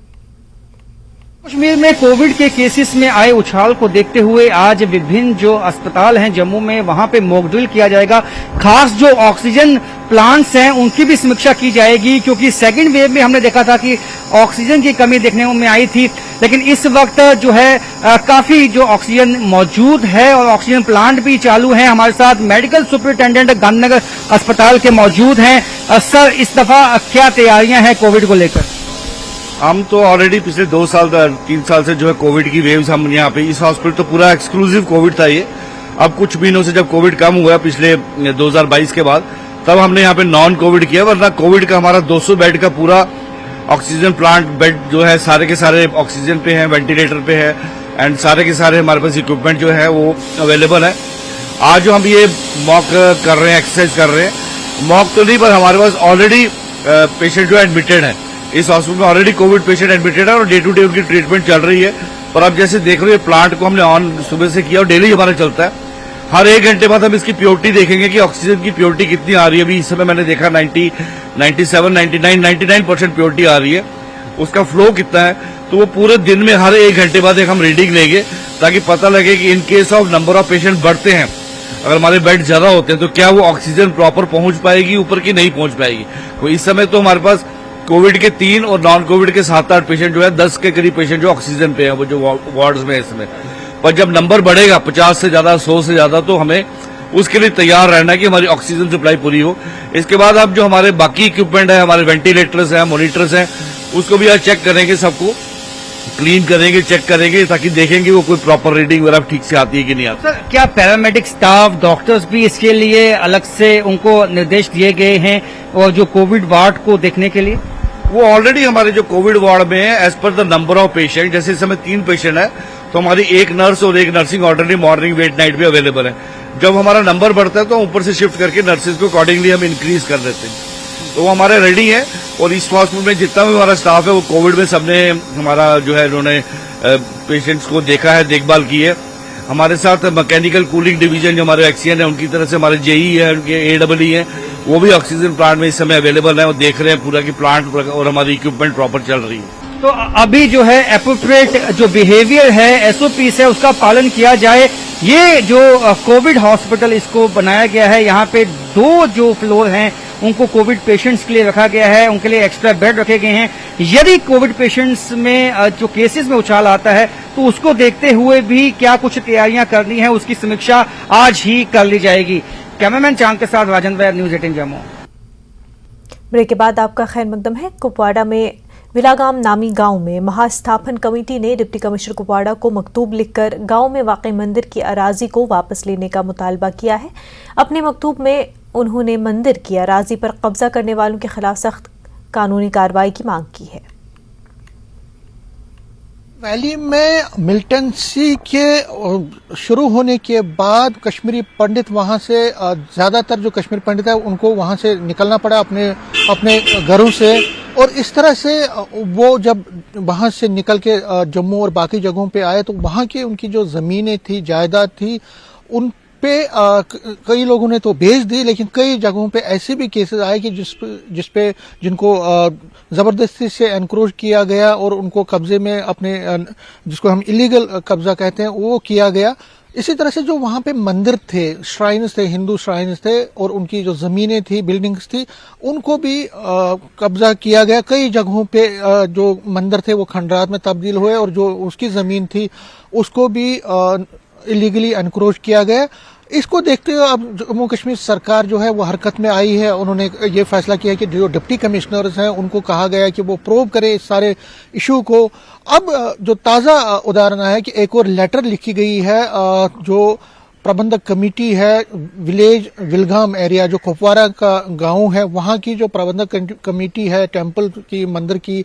कश्मीर में कोविड के केसेस में आए उछाल को देखते हुए आज विभिन्न जो अस्पताल हैं जम्मू में वहां पे मॉक ड्रिल किया जाएगा। खास जो ऑक्सीजन प्लांट्स हैं उनकी भी समीक्षा की जाएगी, क्योंकि सेकंड वेव में हमने देखा था कि ऑक्सीजन की कमी देखने में आई थी, लेकिन इस वक्त जो है काफी जो ऑक्सीजन मौजूद है और ऑक्सीजन प्लांट भी चालू है। हमारे साथ मेडिकल सुपरिटेंडेंट गांधीनगर अस्पताल के मौजूद हैं। सर, इस दफा क्या तैयारियां हैं कोविड को लेकर? हम तो ऑलरेडी पिछले 2 साल 3 साल से जो है कोविड की वेव्स हम यहाँ पे इस हॉस्पिटल तो पूरा एक्सक्लूसिव कोविड था ये। अब कुछ महीनों से जब कोविड कम हुआ पिछले 2022 के बाद, तब हमने यहाँ पे नॉन कोविड किया, वरना कोविड का हमारा 200 बेड का पूरा ऑक्सीजन प्लांट बेड जो है सारे के सारे ऑक्सीजन पे है, वेंटिलेटर पे है एंड सारे के सारे हमारे पास इक्विपमेंट जो है वो अवेलेबल है। आज जो हम ये मॉक कर रहे हैं, एक्सरसाइज कर रहे हैं, मॉक तो नहीं पर हमारे पास ऑलरेडी पेशेंट जो एडमिटेड है इस हॉस्पिटल में, ऑलरेडी कोविड पेशेंट एडमिटेड है और डे टू डे उनकी ट्रीटमेंट चल रही है। पर अब जैसे देख रहे हो प्लांट को हमने ऑन सुबह से किया और डेली हमारा चलता है। हर 1 घंटे बाद हम इसकी प्योरिटी देखेंगे कि ऑक्सीजन की प्योरिटी कितनी आ रही है। अभी इस समय मैंने देखा 90, 97, 99% प्योरिटी आ रही है। उसका फ्लो कितना है, तो वो पूरे दिन में हर 1 घंटे बाद एक हम रीडिंग लेंगे ताकि पता लगे कि in case of number of patient बढ़ते हैं, अगर हमारे बेड ज्यादा होते हैं तो क्या वो ऑक्सीजन प्रॉपर पहुंच पाएगी ऊपर की नहीं पहुंच पाएगी। तो इस समय तो हमारे पास कोविड के 3 और नॉन कोविड के 7-8 पेशेंट जो है, 10 के करीब पेशेंट जो ऑक्सीजन पे है वो जो वार्ड्स में है इसमें। पर जब नंबर बढ़ेगा 50 से ज्यादा, 100 से ज्यादा, तो हमें उसके लिए तैयार रहना है कि हमारी ऑक्सीजन सप्लाई पूरी हो। इसके बाद अब जो हमारे बाकी इक्विपमेंट है, हमारे वेंटिलेटर्स हैं, मॉनिटर्स हैं, उसको भी आज चेक करेंगे, सबको क्लीन करेंगे, चेक करेंगे ताकि देखेंगे वो कोई प्रॉपर रीडिंग वगैरह ठीक से आती है कि नहीं आती। सर, क्या पैरामेडिक स्टाफ, डॉक्टर्स भी इसके लिए अलग से उनको निर्देश दिए गए हैं और जो कोविड वार्ड को देखने के लिए? वो ऑलरेडी हमारे जो कोविड वार्ड में है as per the number of patient, जैसे इस समय 3 पेशेंट है तो हमारी 1 नर्स और 1 nursing ordinary morning wait night भी अवेलेबल है। जब हमारा नंबर बढ़ता है तो ऊपर से शिफ्ट करके नर्सेज को अकॉर्डिंगली हम इंक्रीज कर देते हैं। तो वो हमारे रेडी है और इस हॉस्पिटल में जितना भी हमारा स्टाफ है वो कोविड में सबने हमारा जो है उन्होंने पेशेंट्स को देखा है, देखभाल की है। हमारे साथ मैकेनिकल कूलिंग डिवीजन जो हमारे एक्सीएन है उनकी तरफ से हमारे जेई है, उनके एडब्ल्यू है, वो भी ऑक्सीजन प्लांट में इस समय अवेलेबल है और देख रहे हैं पूरा कि प्लांट और हमारी इक्विपमेंट प्रॉपर चल रही है। तो अभी जो है एप्रोप्रिएट जो बिहेवियर है, एसओपीस है, उसका पालन किया जाए। ये जो कोविड हॉस्पिटल इसको बनाया गया है, यहाँ पे 2 जो फ्लोर हैं उनको कोविड पेशेंट्स के लिए रखा गया है, उनके लिए एक्स्ट्रा बेड रखे गए हैं। यदि कोविड पेशेंट्स में जो केसेस में उछाल आता है तो उसको देखते हुए भी क्या कुछ तैयारियां करनी है उसकी समीक्षा आज ही कर ली जाएगी। कैमरामैन चांद के साथ राजेंद्र, न्यूज 18 जम्मू। ब्रेक के बाद आपका खैर मकदम है। कुपवाड़ा में विलागाम नामी गांव में महास्थापन कमेटी ने डिप्टी कमिश्नर कुपवाड़ा को मकतूब लिखकर गांव में वाक़ई मंदिर की अराजी को वापस लेने का मुतालबा किया है। अपने मकतूब में उन्होंने मंदिर की अराजी पर कब्जा करने वालों के खिलाफ सख्त कानूनी कार्रवाई की मांग की है। वैली में मिलिटेंसी के शुरू होने के बाद कश्मीरी पंडित वहां से ज्यादातर जो कश्मीरी पंडित है उनको वहां से निकलना पड़ा अपने घरों से, और इस तरह से वो जब वहां से निकल के जम्मू और बाकी जगहों पे आए तो वहां की उनकी जो जमीनें थी, जायदाद थी, उन पे कई लोगों ने तो बेच दी, लेकिन कई जगहों पे ऐसे भी केसेस आए कि जिसपे जिनको जबरदस्ती से एनक्रोच किया गया और उनको कब्जे में अपने जिसको हम इलीगल कब्जा कहते हैं वो किया गया। इसी तरह से जो वहां पे मंदिर थे, श्राइन्स थे, हिंदू श्राइन्स थे, और उनकी जो जमीनें थी, बिल्डिंग्स थी, उनको भी कब्जा किया गया। कई जगहों पे जो मंदिर थे वो खंडरात में तब्दील हुए और जो उसकी जमीन थी उसको भी इलीगली एनक्रोच किया गया। इसको देखते हुए अब जम्मू कश्मीर सरकार जो है वो हरकत में आई है। उन्होंने ये फैसला किया कि जो डिप्टी कमिश्नर्स हैं उनको कहा गया कि वो प्रोब करे इस सारे इशू को। अब जो ताज़ा उदाहरण है कि एक और लेटर लिखी गई है जो प्रबंधक कमेटी है विलेज विलगाम एरिया जो कुपवाड़ा का गांव है, वहां की जो प्रबंधक कमेटी है टेम्पल की, मंदिर की,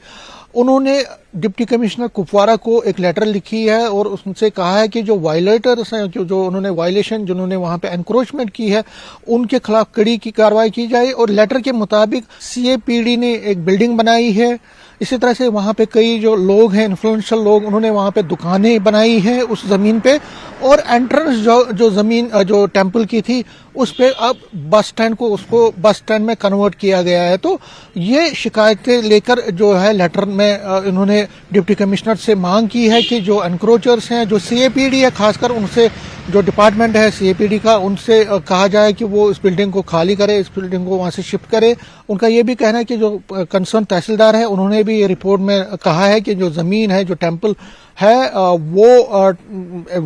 उन्होंने डिप्टी कमिश्नर कुपवाड़ा को एक लेटर लिखी है और उनसे कहा है कि जो वायलेटर्स हैं, जो उन्होंने वायलेशन जिन्होंने वहां पे एनक्रोचमेंट की है, उनके खिलाफ कड़ी की कार्रवाई की जाए। और लेटर के मुताबिक सीएपीडी ने एक बिल्डिंग बनाई है। इसी तरह से वहां पे कई जो लोग हैं, इन्फ्लुएंशियल लोग, उन्होंने वहां पे दुकानें बनाई हैं उस जमीन पे, और एंट्रेंस जो जमीन जो टेम्पल की थी उस पे अब बस स्टैंड को उसको बस स्टैंड में कन्वर्ट किया गया है। तो ये शिकायतें लेकर जो है लेटर में इन्होंने डिप्टी कमिश्नर से मांग की है कि जो एनक्रोचर्स हैं, जो सीएपीडी है, खासकर उनसे जो डिपार्टमेंट है सीएपीडी का, उनसे कहा जाए कि वो इस बिल्डिंग को खाली करे, इस बिल्डिंग को वहां से शिफ्ट करे। उनका ये भी कहना है कि जो कंसर्न तहसीलदार है उन्होंने भी ये रिपोर्ट में कहा है कि जो जमीन है, जो टेम्पल है, वो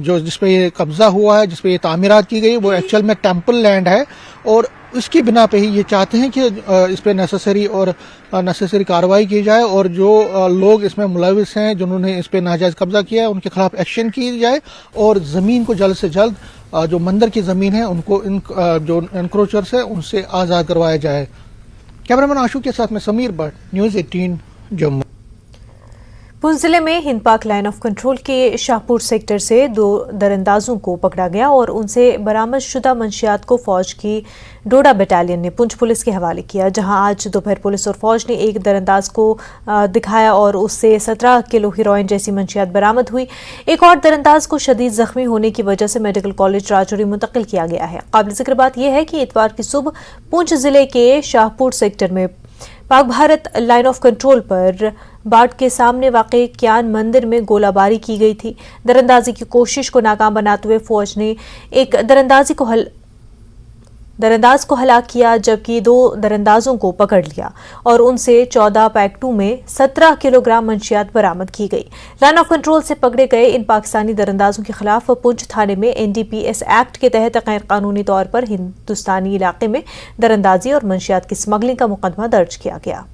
जो जिसपे ये कब्जा हुआ है, जिसपे ये तामीरात की गई, वो एक्चुअल में टेम्पल लैंड है और उसकी बिना पे ही ये चाहते हैं कि इस पे नेसेसरी कार्रवाई की जाए और जो लोग इसमें मुलविस हैं, जिन्होंने इस पे नाजायज कब्जा किया है, उनके खिलाफ एक्शन की जाए और जमीन को जल्द से जल्द जो मंदिर की जमीन है उनको इन जो एनक्रोचर्स है उनसे आजाद करवाया जाए। कैमरामैन आशु के साथ में समीर भट्ट, न्यूज़ 18 जम्मू। पुंछ जिले में हिंद पाक लाइन ऑफ कंट्रोल के शाहपुर सेक्टर से 2 दरअंदाजों को पकड़ा गया और उनसे बरामद शुदा मंशियात को फौज की डोडा बटालियन ने पुंछ पुलिस के हवाले किया, जहां आज दोपहर पुलिस और फौज ने एक दरअंदाज को दिखाया और उससे 17 किलो हीरोइन जैसी मंशियात बरामद हुई। एक और दरअंदाज को शदीद जख्मी होने की वजह से मेडिकल कॉलेज राजौरी मुंतकिल किया गया है। काबिल जिक्र बात यह है कि इतवार की सुबह पुंछ जिले के शाहपुर सेक्टर में Pak Bharat line of control पर बाट के सामने वाक़े क्यान मंदिर में गोलाबारी की गई थी। दरअंदाजी की कोशिश को नाकाम बनाते हुए फौज ने एक दरअंदाज को हलाक किया, जबकि 2 दरअंदाजों को पकड़ लिया और उनसे 14 पैक्टू में 17 किलोग्राम मंशियात बरामद की गई। लाइन ऑफ कंट्रोल से पकड़े गए इन पाकिस्तानी दरअंदाजों के खिलाफ पुंछ थाने में NDPS एक्ट के तहत गैर कानूनी तौर पर हिंदुस्तानी इलाके में दरअंदाजी और मंशियात की स्मगलिंग का मुकदमा दर्ज किया गया।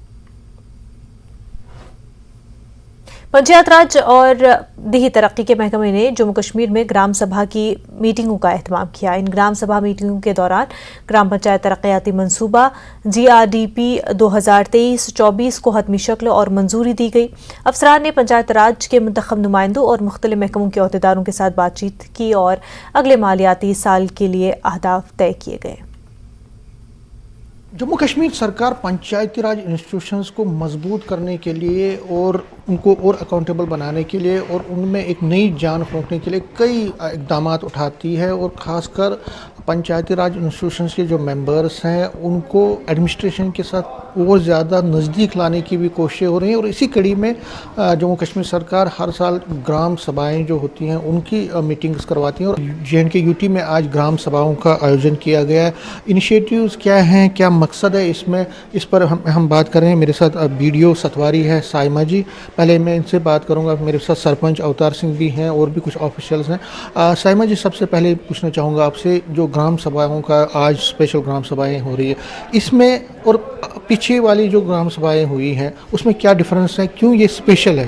पंचायत राज और देही तरक्की के महकमे ने जम्मू कश्मीर में ग्राम सभा की मीटिंगों का एहतमाम किया। इन ग्राम सभा मीटिंगों के दौरान ग्राम पंचायत तरक्याती मंसूबा GRDP 2023-24 को हतमी शक्ल और मंजूरी दी गई। अफसरान ने पंचायत राज के मुंतखब नुमाइंदों और मुख्तलिफ महकमों के अहदेदारों के साथ बातचीत की और अगले मालियाती साल के लिए अहदाफ तय किए गए। जम्मू कश्मीर सरकार पंचायती राज इंस्टीट्यूशंस को मजबूत करने के लिए और उनको और अकाउंटेबल बनाने के लिए और उनमें एक नई जान फूंकने के लिए कई इक़दाम उठाती है और ख़ासकर पंचायती राज इंस्टीट्यूशंस के जो मेंबर्स हैं उनको एडमिनिस्ट्रेशन के साथ और ज़्यादा नज़दीक लाने की भी कोशिशें हो रही हैं। और इसी कड़ी में जम्मू कश्मीर सरकार हर साल ग्राम सभाएं जो होती हैं उनकी मीटिंग्स करवाती हैं और JNK UT में आज ग्राम सभाओं का आयोजन किया गया है। इनिशिएटिव्स क्या हैं, क्या मकसद है इसमें, इस पर हम बात करें। मेरे साथ BDO सतवारी है साइमा जी, पहले मैं इनसे बात करूंगा। मेरे साथ सरपंच अवतार सिंह भी हैं और भी कुछ ऑफिशियल्स हैं। साइमा जी, सबसे पहले पूछना चाहूँगा आपसे, जो ग्राम सभाओं का आज स्पेशल ग्राम सभाएं हो रही है, इसमें और पीछे वाली जो ग्राम सभाएं हुई हैं उसमें क्या डिफरेंस है, क्यों ये स्पेशल है?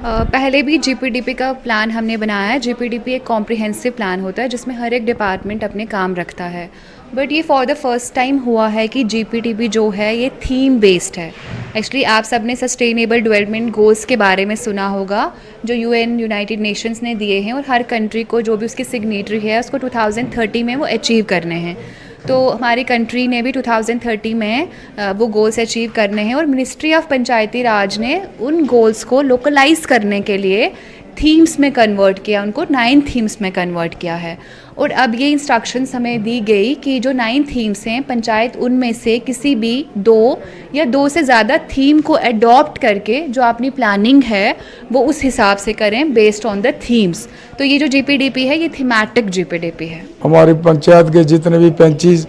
पहले भी GPDP का प्लान हमने बनाया है। GPDP एक कॉम्प्रिहेंसिव प्लान होता है जिसमें हर एक डिपार्टमेंट अपने काम रखता है, बट ये फॉर द फर्स्ट टाइम हुआ है कि GPDP जो है ये थीम बेस्ड है। एक्चुअली आप सब ने सस्टेनेबल डेवलपमेंट गोल्स के बारे में सुना होगा जो UN यूनाइटेड नेशंस ने दिए हैं और हर कंट्री को जो भी उसकी सिग्नेटरी है उसको 2030 में वो अचीव करने हैं। तो हमारी कंट्री ने भी 2030 में वो गोल्स अचीव करने हैं और मिनिस्ट्री ऑफ पंचायती राज ने उन गोल्स को लोकलाइज करने के लिए थीम्स में कन्वर्ट किया, उनको 9 थीम्स में कन्वर्ट किया है। और अब ये इंस्ट्रक्शंस हमें दी गई कि जो 9 थीम्स हैं पंचायत उनमें से किसी भी 2 या 2 से ज़्यादा थीम को अडॉप्ट करके जो अपनी प्लानिंग है वो उस हिसाब से करें बेस्ड ऑन द थीम्स। तो ये जो GPDP है ये थीमेटिक GPDP है। हमारी पंचायत के जितने भी पंचिस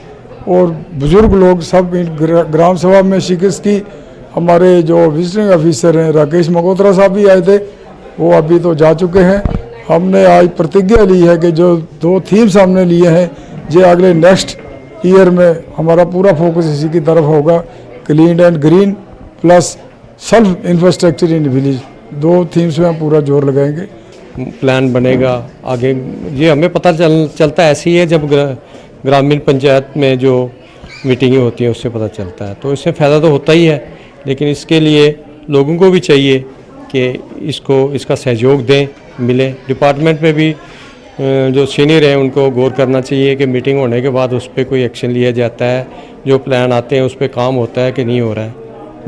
और बुजुर्ग लोग सब ग्राम सभा में शिरकत की। हमारे जो विजिटिंग ऑफिसर हैं राकेश मगोत्रा साहब भी आए थे, वो अभी तो जा चुके हैं। हमने आज प्रतिज्ञा ली है कि जो 2 थीम्स हमने लिए हैं ये अगले नेक्स्ट ईयर में हमारा पूरा फोकस इसी की तरफ होगा, clean and green plus self infrastructure in village. 2 themes में हम पूरा जोर लगाएंगे। प्लान बनेगा आगे, ये हमें पता चलता ऐसे ही है जब ग्रामीण पंचायत में जो मीटिंगें होती हैं उससे पता चलता है, तो इससे फ़ायदा तो होता ही है, लेकिन इसके लिए लोगों को भी चाहिए कि इसका सहयोग दें, मिले। डिपार्टमेंट में भी जो सीनियर हैं उनको गौर करना चाहिए कि मीटिंग होने के बाद उस पर कोई एक्शन लिया जाता है, जो प्लान आते हैं उस पर काम होता है कि नहीं हो रहा है,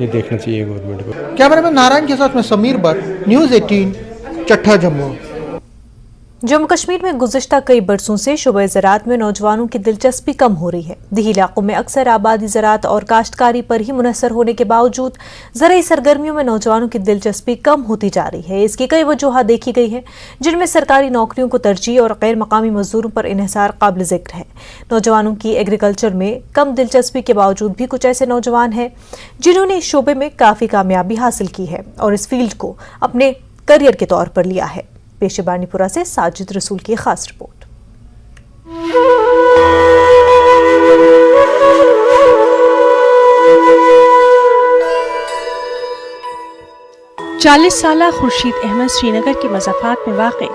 ये देखना चाहिए गवर्नमेंट को। कैमरामैन नारायण के साथ में समीर भट्ट, न्यूज़ 18 चट्टा जम्मू। जम्मू कश्मीर में गुज़िश्ता कई बरसों से शुबे ज़राअत में नौजवानों की दिलचस्पी कम हो रही है। दिही इलाकों में अक्सर आबादी ज़राअत और काश्तकारी पर ही मुनहसर होने के बावजूद ज़राई सरगर्मियों में नौजवानों की दिलचस्पी कम होती जा रही है। इसकी कई वजूहात देखी गई है, जिनमें सरकारी नौकरियों को तरजीह और गैर मकामी मजदूरों पर इन्हिसार काबिल ज़िक्र है। नौजवानों की एग्रीकल्चर में कम दिलचस्पी के बावजूद भी कुछ ऐसे नौजवान हैं जिन्होंने इस शोबे में काफ़ी कामयाबी हासिल की है और इस फील्ड को अपने करियर के तौर पर लिया है। पेश बानीपुरा से साजिद रसूल की खास रिपोर्ट। 40 साला खुर्शीद अहमद श्रीनगर के मज़ाफ़ात में वाक़े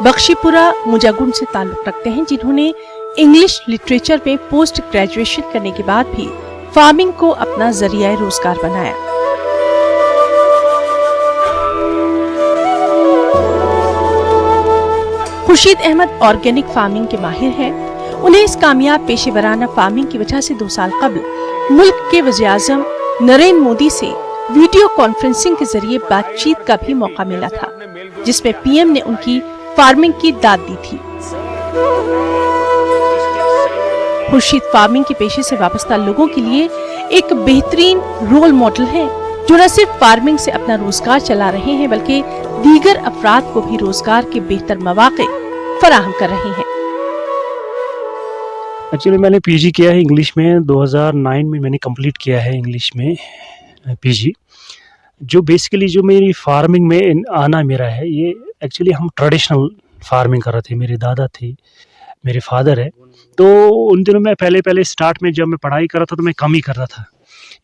बख्शीपुरा मुजागुंड से ताल्लुक़ रखते हैं, जिन्होंने इंग्लिश लिटरेचर में पोस्ट ग्रेजुएशन करने के बाद भी फार्मिंग को अपना जरिया रोजगार बनाया। खुर्शीद अहमद ऑर्गेनिक फार्मिंग के माहिर हैं। उन्हें इस कामयाब पेशेवराना फार्मिंग की वजह से 2 साल कबल मुल्क के वज़ीर-ए-आज़म नरेंद्र मोदी से वीडियो कॉन्फ्रेंसिंग के जरिए बातचीत का भी मौका मिला था, जिसमें पीएम ने उनकी फार्मिंग की दाद दी थी। खुर्शीद फार्मिंग के पेशे से वाबस्ता लोगों के लिए एक बेहतरीन रोल मॉडल है, जो न सिर्फ फार्मिंग से अपना रोजगार चला रहे हैं, बल्कि दीगर अफराद को भी रोजगार के बेहतर मौके फराहम कर रहे हैं। एक्चुअली मैंने पीजी किया है इंग्लिश में, 2009 में मैंने कंप्लीट किया है इंग्लिश में पीजी। जो बेसिकली जो मेरी फार्मिंग में आना मेरा है, ये एक्चुअली हम ट्रेडिशनल फार्मिंग कर रहे थे। मेरे दादा थे, मेरे फादर है, तो उन दिनों में पहले स्टार्ट में जब मैं पढ़ाई कर रहा था तो मैं कम ही कर रहा था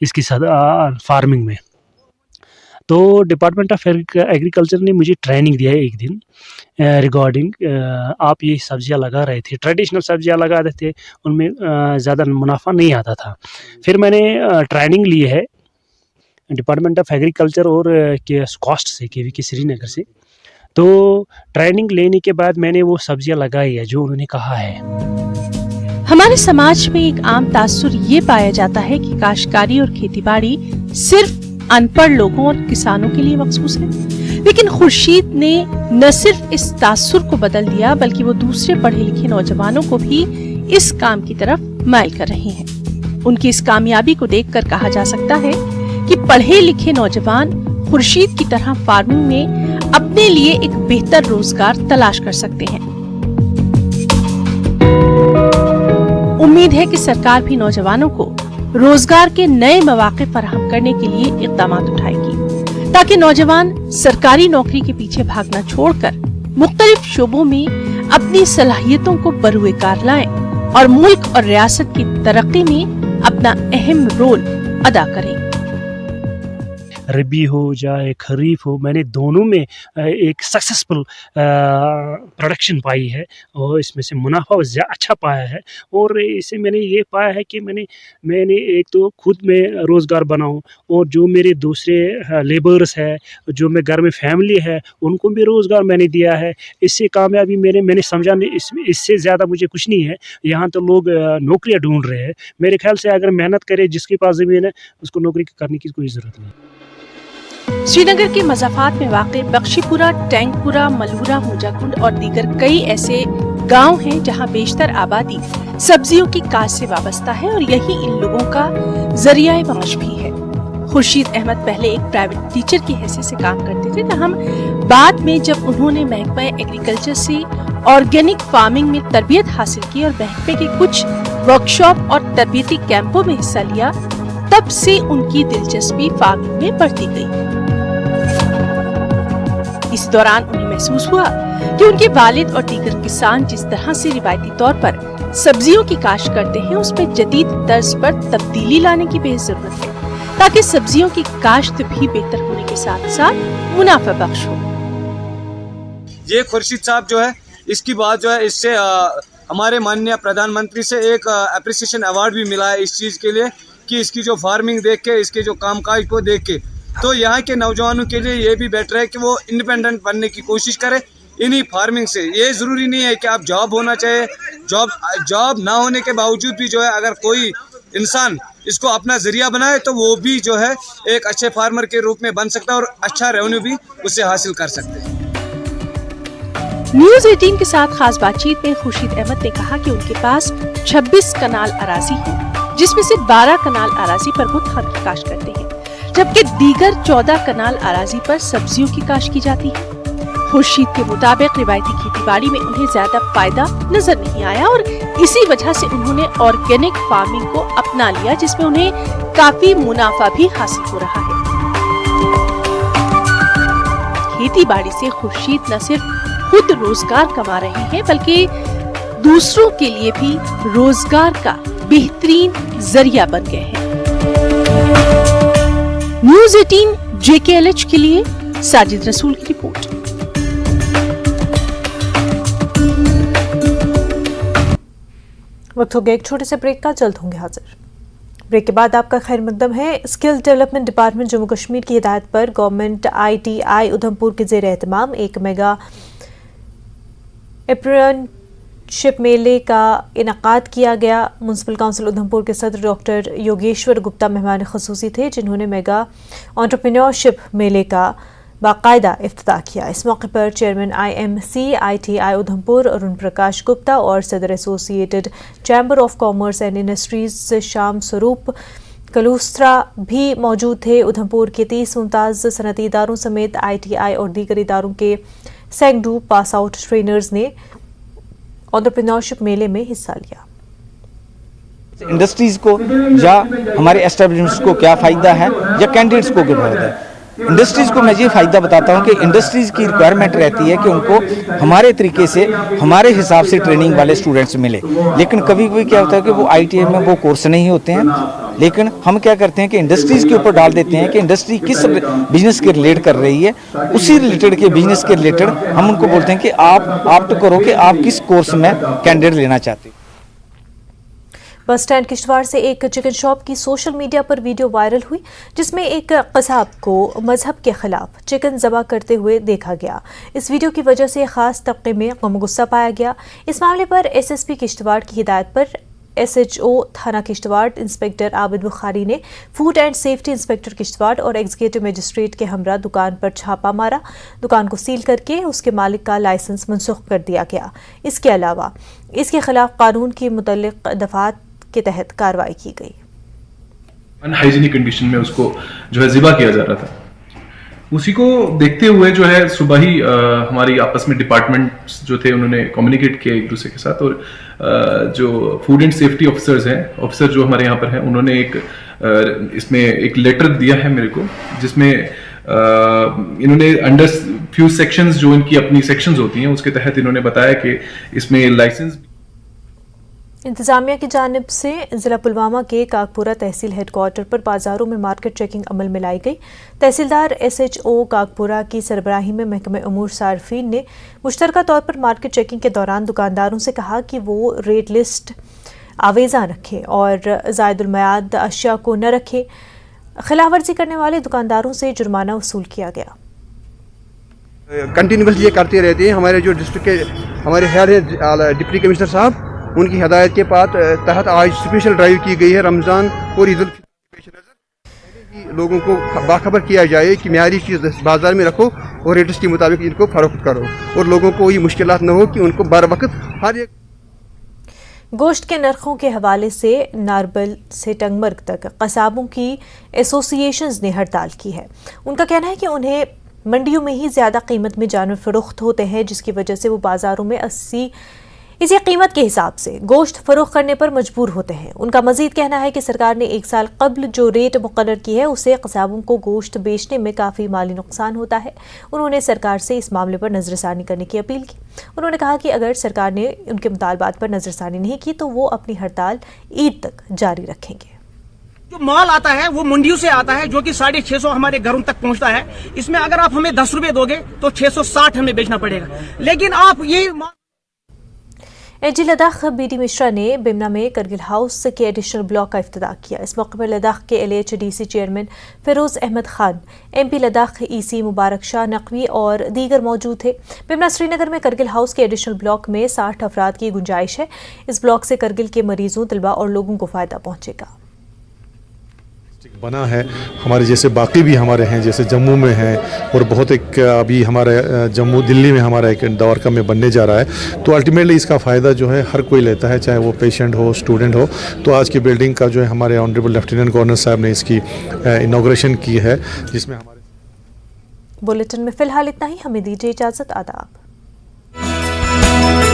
इसकी फार्मिंग में। तो डिपार्टमेंट ऑफ एग्रीकल्चर ने मुझे ट्रेनिंग दिया है एक दिन रिगार्डिंग आप ये सब्जियां लगा रहे थे, ट्रेडिशनल सब्जियां लगा रहे थे, उनमें ज़्यादा मुनाफा नहीं आता था। फिर मैंने ट्रेनिंग ली है डिपार्टमेंट ऑफ एग्रीकल्चर और कॉस्ट से, KVK श्रीनगर से। तो ट्रेनिंग लेने के बाद मैंने वो सब्जियां लगाई है जो उन्होंने कहा है। हमारे समाज में एक आम तासुर ये पाया जाता है कि काश्तकारी और खेतीबाड़ी सिर्फ अनपढ़ लोगों और किसानों के लिए मखसूस है, लेकिन खुर्शीद ने न सिर्फ इस तासुर को बदल दिया, बल्कि वो दूसरे पढ़े लिखे नौजवानों को भी इस काम की तरफ माइल कर रहे हैं। उनकी इस कामयाबी को देखकर कहा जा सकता है कि पढ़े लिखे नौजवान खुर्शीद की तरह फार्मिंग में अपने लिए एक बेहतर रोजगार तलाश कर सकते हैं। उम्मीद है कि सरकार भी नौजवानों को रोजगार के नए मौके फराहम करने के लिए इक़दाम उठाएगी, ताकि नौजवान सरकारी नौकरी के पीछे भागना छोड़कर मुख्तलिफ शोबों में अपनी सलाहियतों को बरूए कार लाएं और मुल्क और रियासत की तरक्की में अपना अहम रोल अदा करें। रबी हो जाए खरीफ हो, मैंने दोनों में एक सक्सेसफुल प्रोडक्शन पाई है और इसमें से मुनाफा अच्छा पाया है। और इसे मैंने ये पाया है कि मैंने एक तो खुद में रोज़गार बनाऊं और जो मेरे दूसरे लेबर्स है, जो मैं घर में फैमिली है, उनको भी रोज़गार मैंने दिया है। इससे कामयाबी मैंने समझा नहीं, इससे ज़्यादा मुझे कुछ नहीं है। यहाँ तो लोग नौकरियाँ ढूंढ रहे हैं। मेरे ख्याल से अगर मेहनत करे, जिसके पास ज़मीन है, उसको नौकरी करने की कोई ज़रूरत नहीं। श्रीनगर के मज़ाफ़ात में वाक़े बख्शीपुरा, टैंकपुरा, मलूरा, मुजाकुंड और दीगर कई ऐसे गांव हैं जहां बेशतर आबादी सब्जियों की काश्त से वाबस्ता है और यही इन लोगों का जरिया माश भी है। खुर्शीद अहमद पहले एक प्राइवेट टीचर की हैसियत से काम करते थे, ताहम बाद में जब उन्होंने महकमा एग्रीकल्चर से ऑर्गेनिक फार्मिंग में तरबियत हासिल की और महकमे के कुछ वर्कशॉप और तरबियती कैंपों में हिस्सा लिया, तब से उनकी दिलचस्पी फार्मिंग में बढ़ती गई। इस दौरान उन्हें महसूस हुआ कि उनके वालिद और दीगर किसान जिस तरह से रिवायती तौर पर सब्जियों की काश्त करते हैं, उसमें जदीद तर्ज पर तब्दीली लाने की बेहद जरूरत है, ताकि सब्जियों की काश्त भी बेहतर होने के साथ साथ मुनाफा बख्श हो। ये खुर्शीद साहब जो है, इसकी बात जो है, इससे हमारे माननीय प्रधानमंत्री से एक अप्रिसिएशन अवार्ड भी मिला है इस चीज़ के लिए कि इसकी जो फार्मिंग देख के, इसके जो कामकाज को देख के, तो यहाँ के नौजवानों के लिए ये भी बेटर है कि वो इंडिपेंडेंट बनने की कोशिश करें इन्हीं फार्मिंग से। ये ज़रूरी नहीं है कि आप जॉब होना चाहिए, जॉब ना होने के बावजूद भी जो है, अगर कोई इंसान इसको अपना जरिया बनाए तो वो भी जो है एक अच्छे फार्मर के रूप में बन सकता है और अच्छा रेवेन्यू भी उससे हासिल कर सकते हैं। न्यूज 18 के साथ खास बातचीत में खुर्शीद अहमद ने कहा कि उनके पास 26 कनाल अराजी है, जिसमें से 12 कनाल अराजी पर वो धान की काश्त करते हैं, जबकि दीगर 14 कनाल अराजी पर सब्जियों की काश्त की जाती है। खुर्शीद के मुताबिक रिवायती खेतीबाड़ी में उन्हें ज्यादा फायदा नजर नहीं आया और इसी वजह से उन्होंने ऑर्गेनिक फार्मिंग को अपना लिया, जिसमें उन्हें काफी मुनाफा भी हासिल हो रहा है। खेतीबाड़ी से खुर्शीद न सिर्फ खुद रोजगार कमा रहे हैं, बल्कि दूसरों के लिए भी रोजगार का बेहतरीन जरिया बन गए हैं। न्यूज 18 JKLH के लिए साजिद रसूल की रिपोर्ट। वक्त हो गया एक छोटे से ब्रेक का, जल्द होंगे हाजिर। ब्रेक के बाद आपका खैर मकदम है। Skill development department Jammu Kashmir की हिदायत पर गवर्नमेंट ITI उधमपुर के जेर एहतमाम एक मेगा अप्रेंटिसशिप मेले का इनकाद किया गया। म्यूनसिपल काउंसिल उधमपुर के सदर डॉक्टर योगेश्वर गुप्ता मेहमान ख़ुसूसी थे, जिन्होंने मेगा एंटरप्रेन्योरशिप मेले का बाकायदा इफ्तिताह किया। इस मौके पर chairman IMC ITI Udhampur Arun Prakash Gupta और सदर associated chamber of commerce and industries Sham Swaroop कलूस्त्रा भी मौजूद थे। उधमपुर के 30 मुमताज़ सनती इदारों समेत ITI और दीगर इदारों के सैकड़ों पास आउट ट्रेनर्स ने एंटरप्रेन्योरशिप मेले में हिस्सा लिया। इंडस्ट्रीज को या हमारे एस्टेब्लिशमेंट्स को क्या फ़ायदा है या कैंडिडेट्स को क्या फ़ायदा है। इंडस्ट्रीज़ को मैं ये फ़ायदा बताता हूँ कि इंडस्ट्रीज़ की रिक्वायरमेंट रहती है कि उनको हमारे तरीके से हमारे हिसाब से ट्रेनिंग वाले स्टूडेंट्स मिले, लेकिन कभी कभी क्या होता है कि वो ITI में वो कोर्स नहीं होते हैं। लेकिन हम क्या करते हैं कि इंडस्ट्रीज़ के ऊपर डाल देते हैं कि इंडस्ट्री किस बिजनेस के रिलेट कर रही है, उसी रिलेटेड के बिजनेस के रिलेटेड हम उनको बोलते हैं कि आप ऑप्ट करो कि आप किस कोर्स में कैंडिडेट लेना चाहते हो। बस स्टैंड किश्तवाड़ से एक चिकन शॉप की सोशल मीडिया पर वीडियो वायरल हुई, जिसमें एक कसाब को मजहब के खिलाफ चिकन ज़बह करते हुए देखा गया। इस वीडियो की वजह से खास तबके में गम गुस्सा पाया गया। इस मामले पर SSP किश्तवाड़ की हिदायत पर SHO थाना किश्तवाड़ इंस्पेक्टर आबिद बुखारी ने food and safety inspector Kishtwar और एग्जीक्यूटिव मजिस्ट्रेट के हमरा दुकान पर छापा मारा। दुकान को सील करके उसके मालिक का लाइसेंस मनसूख कर दिया गया। इसके अलावा इसके खिलाफ कानून की मुतल्लिक दफात के तहत कार्रवाई की गई। अनहाइजीनिक कंडीशन में उसको जो है ज़िबा किया जा रहा था, उसी को देखते हुए जो है सुबह ही हमारी आपस में डिपार्टमेंट्स जो थे उन्होंने कम्युनिकेट किया एक दूसरे के साथ, और जो फूड एंड सेफ्टी ऑफिसर्स हैं, ऑफिसर जो हमारे यहाँ पर हैं, उन्होंने इसमें एक लेटर दिया है मेरे को, जिसमें इन्होंने अंडर फ्यू सेक्शंस जो इनकी अपनी सेक्शंस होती हैं उसके तहत इन्होंने बताया कि इसमें लाइसेंस। इंतजामिया की जानिब से जिला पुलवामा के कागपुरा तहसील हेडक्वार्टर पर बाजारों में मार्केट चेकिंग अमल में लाई गई। तहसीलदार SHO कागपुरा की सरबराही में महकमे उमूर सार्फिन ने मुश्तरका तौर पर मार्केट चेकिंग के दौरान दुकानदारों से कहा कि वो रेट लिस्ट आवेजा रखें और ज़ायदुल मयाद अशिया को न रखें। खिलाफ वर्जी करने वाले दुकानदारों से जुर्माना वसूल किया गया। कंटिन्यूसली ये करते रहते हैं। हमारे जो डिस्ट्रिक्ट के हमारे हेड है डिप्टी कमिश्नर साहब, उनकी हिदायत के तहत आज स्पेशल ड्राइव की गई है। रमज़ान और ईद उल फितर पेश नज़र लोगों को बाखबर किया जाए कि म्यारी चीज़ बाजार में रखो और रेट्स के मुताबिक इनको फरोख्त करो, और लोगों को ये मुश्किलात न हो कि उनको बर वक्त हर एक। गोश्त के नरखों के हवाले से नारबल से टंगमर्ग तक कसाबों की एसोसिएशंस ने हड़ताल की है। उनका कहना है कि उन्हें मंडियों में ही ज़्यादा कीमत में जानवर फरोख्त होते हैं, जिसकी वजह से वो बाज़ारों में इसी कीमत के हिसाब से गोश्त फरोख्त करने पर मजबूर होते हैं। उनका मजीद कहना है कि सरकार ने 1 साल कबल जो रेट मुकर्रर की है उससे कसाबों को गोश्त बेचने में काफ़ी माली नुकसान होता है। उन्होंने सरकार से इस मामले पर नजरसानी करने की अपील की। उन्होंने कहा कि अगर सरकार ने उनके मुतालबात पर नजरसानी नहीं की तो वो अपनी हड़ताल ईद तक जारी रखेंगे। जो माल आता है वो मंडियों से आता है, जो कि 650 हमारे घरों तक पहुंचता है। इसमें अगर आप हमें 10 रुपए दोगे तो 660 हमें बेचना पड़ेगा। लेकिन आप ये एजी लद्दाख BD मिश्रा ने बिमना में करगिल हाउस के एडिशनल ब्लॉक का इफ्तिताह किया। इस मौके पर लद्दाख के LHDC chairman Firoz Ahmad Khan, MP Ladakh EC Mubarak Shah Naqvi और दीगर मौजूद थे। बिमना श्रीनगर में करगिल हाउस के एडिशनल ब्लॉक में 60 अफराद की गुंजाइश है। इस ब्लॉक से करगिल के मरीजों, तलबा और लोगों को फायदा पहुंचेगा। बना है। हमारे जैसे बाकी भी हमारे हैं, जैसे जम्मू में हैं और बहुत एक अभी हमारे जम्मू दिल्ली में हमारा एक द्वारका में बनने जा रहा है। तो अल्टीमेटली इसका फ़ायदा जो है हर कोई लेता है, चाहे वो पेशेंट हो, स्टूडेंट हो। तो आज की बिल्डिंग का जो है हमारे ऑनरेबल लेफ्टिनेंट गवर्नर साहब ने इसकी इनॉग्रेशन की है, जिसमें हमारे बुलेटिन में फिलहाल इतना ही। हमें दीजिए इजाजत। आदाब।